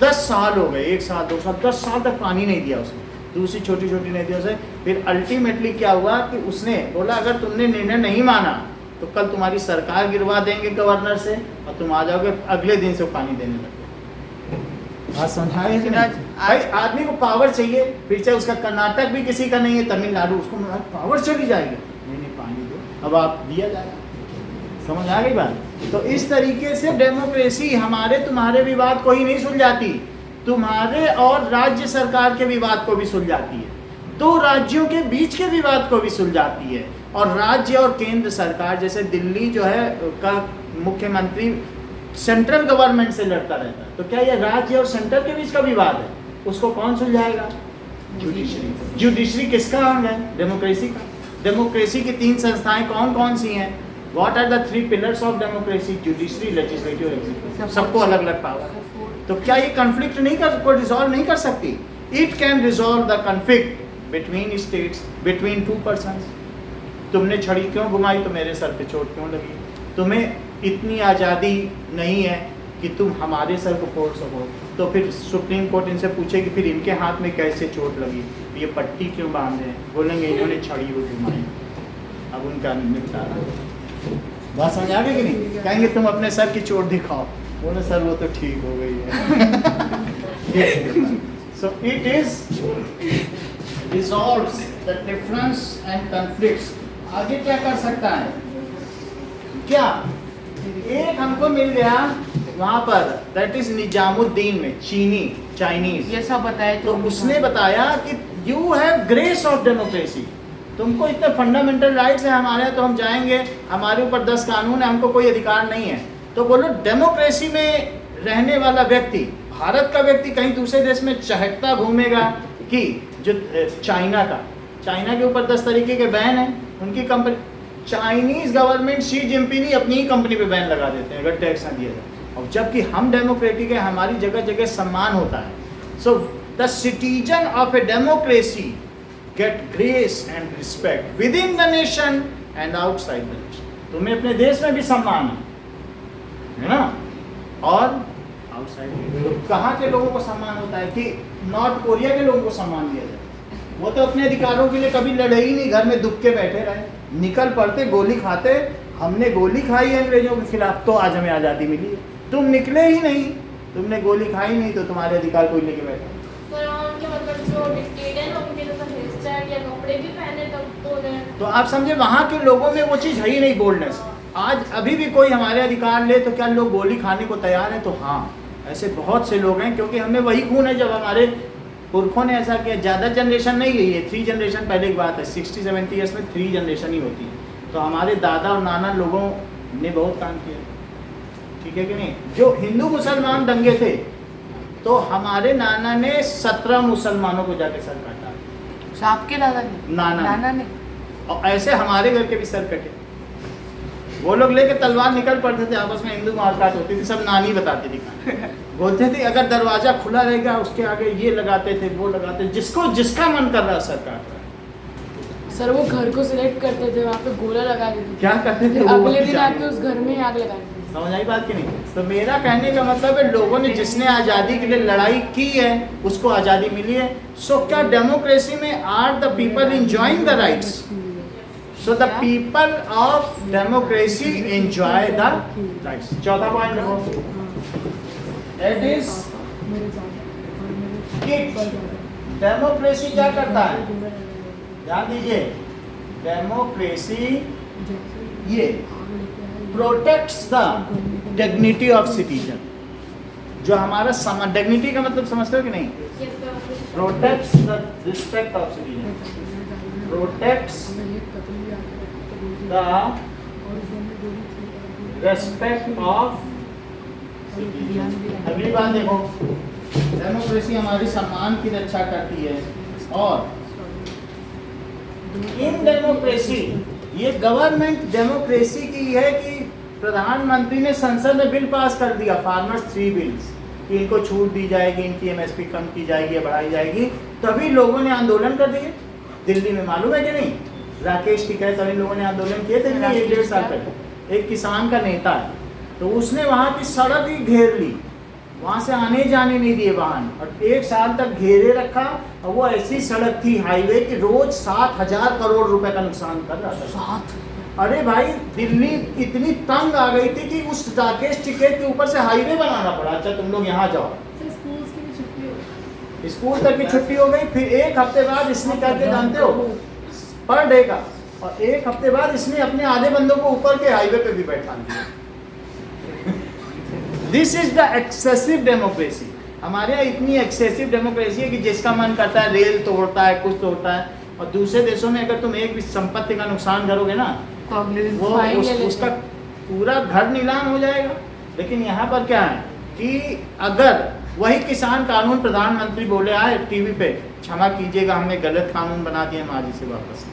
10 साल हो गए, 1 साल 2 साल 10 साल तक पानी नहीं दिया उसने, दूसरी छोटी छोटी नदियों से। फिर अल्टीमेटली क्या हुआ कि उसने बोला अगर तुमने निर्णय नहीं माना तो कल तुम्हारी सरकार गिरवा देंगे गवर्नर से और तुम आ जाओगे, अगले दिन से पानी देने लगे। बात समझाए कि नहीं? भाई आदमी को पावर चाहिए, फिर चाहे उसका कर्नाटक भी किसी का नहीं है, तमिलनाडु, उसको पावर चली जाएगी, नहीं पानी दो, अब आप दिया जाएगा। समझ आ गई बात। तो इस तरीके से डेमोक्रेसी हमारे तुम्हारे विवाद को ही नहीं सुलझाती, तुम्हारे और राज्य सरकार के विवाद को भी सुलझाती है, दो राज्यों के बीच के विवाद को भी सुलझाती है। और राज्य और केंद्र सरकार, जैसे दिल्ली जो है का मुख्यमंत्री सेंट्रल गवर्नमेंट से लड़ता रहता है, तो क्या ये राज्य और सेंटर के बीच का विवाद है, उसको कौन सुलझाएगा? जुडिशरी। जुडिशरी किसका अंग है? डेमोक्रेसी का। डेमोक्रेसी की 3 संस्थाएं कौन कौन सी हैं? What are the 3 pillars of democracy? Judiciary, legislative और एग्जीक्यूटिव, सबको अलग अलग पावर है। तो क्या ये कॉन्फ्लिक्ट को रिजॉल्व नहीं कर सकती? It can resolve the conflict between states, between 2 persons. तुमने छड़ी क्यों घुमाई तो मेरे सर पे चोट क्यों लगी? तुम्हें इतनी आज़ादी नहीं है कि तुम हमारे सर को फोड़ सको, तो फिर सुप्रीम कोर्ट इनसे पूछे कि फिर इनके हाथ में कैसे चोट लगी, ये पट्टी क्यों बांधे हैं? बोलेंगे इन्होंने छड़ी वो घुमाई। अब उनका निपटारा। बात समझ आ गई कि नहीं? कहेंगे तुम अपने सर की चोट दिखाओ, बोले सर वो तो ठीक हो गई है। So it is resolves the difference and conflicts. आगे क्या कर सकता है? क्या एक हमको मिल गया वहां पर, दैट इज निजामुद्दीन में, चाइनीज, ये सब बताया तो उसने बताया कि you have grace of democracy, तुमको इतने फंडामेंटल राइट्स हैं हमारे, तो हम जाएंगे, हमारे ऊपर 10 कानून है, हमको कोई अधिकार नहीं है। तो बोलो डेमोक्रेसी में रहने वाला व्यक्ति, भारत का व्यक्ति कहीं दूसरे देश में चहकता घूमेगा कि जो चाइना के ऊपर 10 तरीके के बैन हैं, उनकी company, Chinese government Xi Jinping ही अपनी ही कंपनी पे बैन लगा देते हैं अगर टैक्स ना दिया जाए। और जबकि हम डेमोक्रेटिक है, हमारी जगह जगह सम्मान होता है। So the citizen of a democracy get grace and respect within the nation and outside the nation। तुम्हें अपने देश में भी सम्मान है ना, और आउटसाइड। तो कहाँ के लोगों को सम्मान होता है कि नॉर्थ कोरिया के लोगों को सम्मान दिया जाए। वो तो अपने अधिकारों के लिए कभी लड़े ही नहीं, घर में दुख के बैठे रहे, निकल पड़ते, गोली खाते। हमने गोली खाई है अंग्रेजों के खिलाफ, तो आज हमें आज़ादी मिली है। तुम निकले ही नहीं, तुमने गोली खाई नहीं, तो तुम्हारे अधिकार कोई लेके बैठे। तो आप समझे वहाँ के लोगों में वो चीज़ है ही नहीं, बोल्डनेस। आज अभी भी कोई हमारे अधिकार ले तो क्या लोग गोली खाने को तैयार हैं? तो हाँ, ऐसे बहुत से लोग हैं, क्योंकि हमें वही खून है जब हमारे पुरखों ने ऐसा किया। ज़्यादा जनरेशन नहीं गई है, 3 जनरेशन पहले की बात है। 60-70 ईयर्स में 3 जनरेशन ही होती है। तो हमारे दादा और नाना लोगों ने बहुत काम किया, ठीक है कि नहीं? जो हिंदू मुसलमान दंगे थे तो हमारे नाना ने 17 मुसलमानों को जाके सर काटा। आपके दादा ने? नाना ने। और ऐसे हमारे घर के भी सर कटे। वो लोग लेके तलवार निकल पड़ते थे, आपस में हिंदू मारकाट होती थी, सब नानी बताती थी। बोलते थे अगर दरवाजा खुला रहेगा उसके आगे ये लगाते थे, वो लगाते थे, जिसको जिसका मन कर रहा सर काट रहा है। सर वो घर को सिलेक्ट करते थे, वहाँ पे गोला लगा देते थे। क्या करते थे? फिर वो अगले भी दिन जाने। आके उस घर में ही आग लगा देते थे। समझ आई बात की नहीं? तो मेरा कहने का मतलब है लोगों ने जिसने आज़ादी के लिए लड़ाई की है उसको आज़ादी मिली है। सो क्या डेमोक्रेसी में are the people enjoying the rights? So the people of democracy enjoy the rights. चौथा पॉइंट देखो, इट इज डेमोक्रेसी क्या करता है? ध्यान दीजिए, डेमोक्रेसी ये protects the dignity of citizen. जो हमारा समान, डिग्निटी का मतलब समझते हो कि नहीं? Protects the respect of citizen, protects the respect of citizen. अगली बात देखो, डेमोक्रेसी हमारी सम्मान की रक्षा करती है। और इन डेमोक्रेसी, ये गवर्नमेंट डेमोक्रेसी की है कि प्रधानमंत्री ने संसद में बिल पास कर दिया, फार्मर्स 3 बिल्स, कि इनको छूट दी जाएगी, इनकी एमएसपी कम की जाएगी या बढ़ाई जाएगी। तभी लोगों ने आंदोलन कर दिए दिल्ली में, मालूम है कि नहीं? राकेश टिकैत और इन लोगों ने आंदोलन किए थे 1-1.5 साल पहले। एक किसान का नेता है, तो उसने वहाँ की सड़क ही घेर ली, वहाँ से आने जाने नहीं दिए वाहन, और 1 साल तक घेरे रखा। और वो ऐसी सड़क थी हाईवे की, रोज 7,000 करोड़ रुपए का नुकसान कर रहा था। अरे भाई, दिल्ली इतनी तंग आ गई थी कि उस राकेश टिकैत के ऊपर से हाईवे बनाना पड़ा। अच्छा तुम लोग यहाँ जाओ, स्कूल तक की छुट्टी हो गई। फिर 1 हफ्ते बाद इसने क्या किया जानते हो? पर डे का। और 1 हफ्ते बाद इसने अपने आधे बंदों को ऊपर के हाईवे पे भी बैठा दिया। This is the excessive democracy. हमारे यहाँ इतनी एक्सेसिव डेमोक्रेसी है कि जिसका मन करता है रेल तोड़ता है, कुछ तोड़ता है। और दूसरे देशों में अगर तुम एक भी संपत्ति का नुकसान करोगे ना, वो उसका पूरा घर नीलाम हो जाएगा। लेकिन यहाँ पर क्या है कि अगर वही किसान कानून प्रधानमंत्री बोले आए टीवी पे, क्षमा कीजिएगा हमने गलत कानून बना दिया, हम आज इसे वापस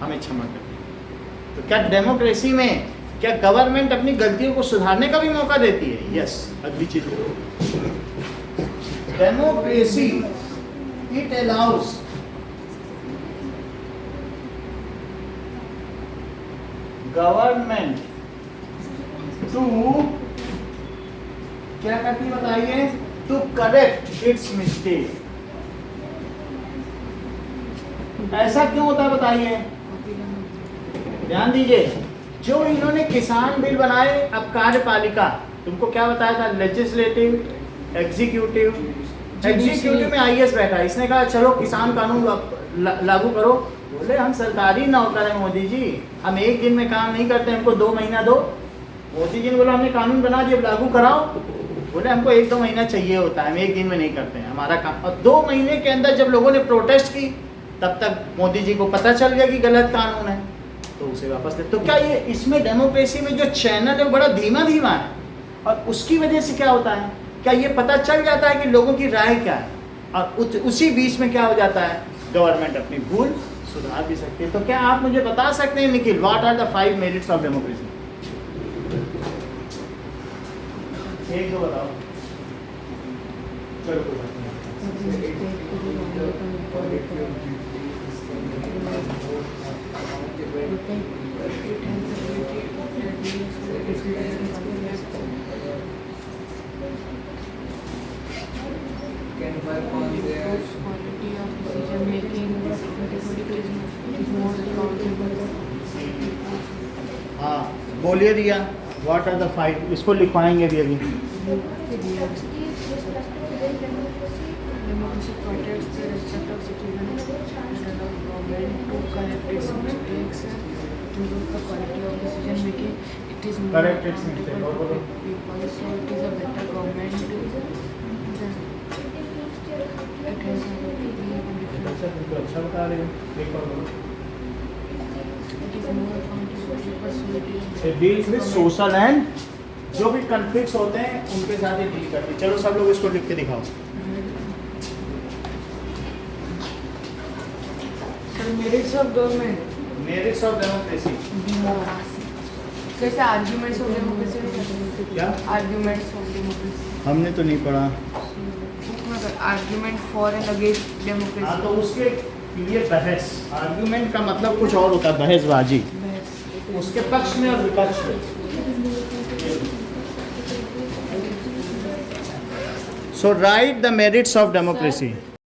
हमें क्षमा कर दीजिए। तो क्या डेमोक्रेसी में क्या गवर्नमेंट अपनी गलतियों को सुधारने का भी मौका देती है? यस। अगली चीज, democracy it allows government to, क्या करती बताइए? To correct its mistake. ऐसा क्यों होता है बताइए? ध्यान दीजिए, जो इन्होंने किसान बिल बनाए, अब कार्यपालिका, तुमको क्या बताया था? Legislative, executive. एग्जीक्यूटिव में आईएएस बैठा, इसने कहा चलो किसान कानून लागू करो। बोले हम सरकारी नौकर हैं मोदी जी, हम 1 दिन में काम नहीं करते, हमको 2 महीना दो। मोदी जी ने बोला हमने कानून बना दिया, लागू कराओ। बोले हमको 1-2 महीना चाहिए होता है, हम 1 दिन में नहीं करते हैं हमारा काम। और 2 महीने के अंदर जब लोगों ने प्रोटेस्ट की, तब तक मोदी जी को पता चल गया कि गलत कानून है, तो उसे वापस दे। तो क्या ये इसमें डेमोक्रेसी में जो चैनल है बड़ा धीमा है, और उसकी वजह से क्या होता है? क्या ये पता चल जाता है कि लोगों की राय क्या है, और उसी बीच में क्या हो जाता है? गवर्नमेंट अपनी भूल सुधार भी सकती है। तो क्या आप मुझे बता सकते हैं Nikhil, what are the 5 merits of democracy? 1-2 बताओ। चलो कोई बात Can work on their quality of decision making is more accountable. हाँ बोलिए रिया, व्हाट आर द 5? इसको लिखवाएंगे भी अभी। Democracy protects the respect of citizens and allows government to correct its mistakes, improve the quality of decision making. It is more Correct its mistake. और बोलो। people, so it is a better government. It has a अच्छा तुमको अच्छा बता रहे हो, एक और बोलो। it is more accountable, so it is It deals with social and जो भी कन्फ्लिक्ट्स होते हैं उनके साथ ही डील करती है। चलो सब लोग इसको लिख के दिखाओ। So merits of government. Merits of democracy Democracy. कैसे arguments of democracy नहीं करते? क्या? Arguments of democracy. हमने तो नहीं पढ़ा। Argument for and against हाँ democracy. तो उसके लिए बहस, आर्गुमेंट का मतलब कुछ और होता है, बहसबाजी, उसके पक्ष में और विपक्ष में। So write the merits of democracy.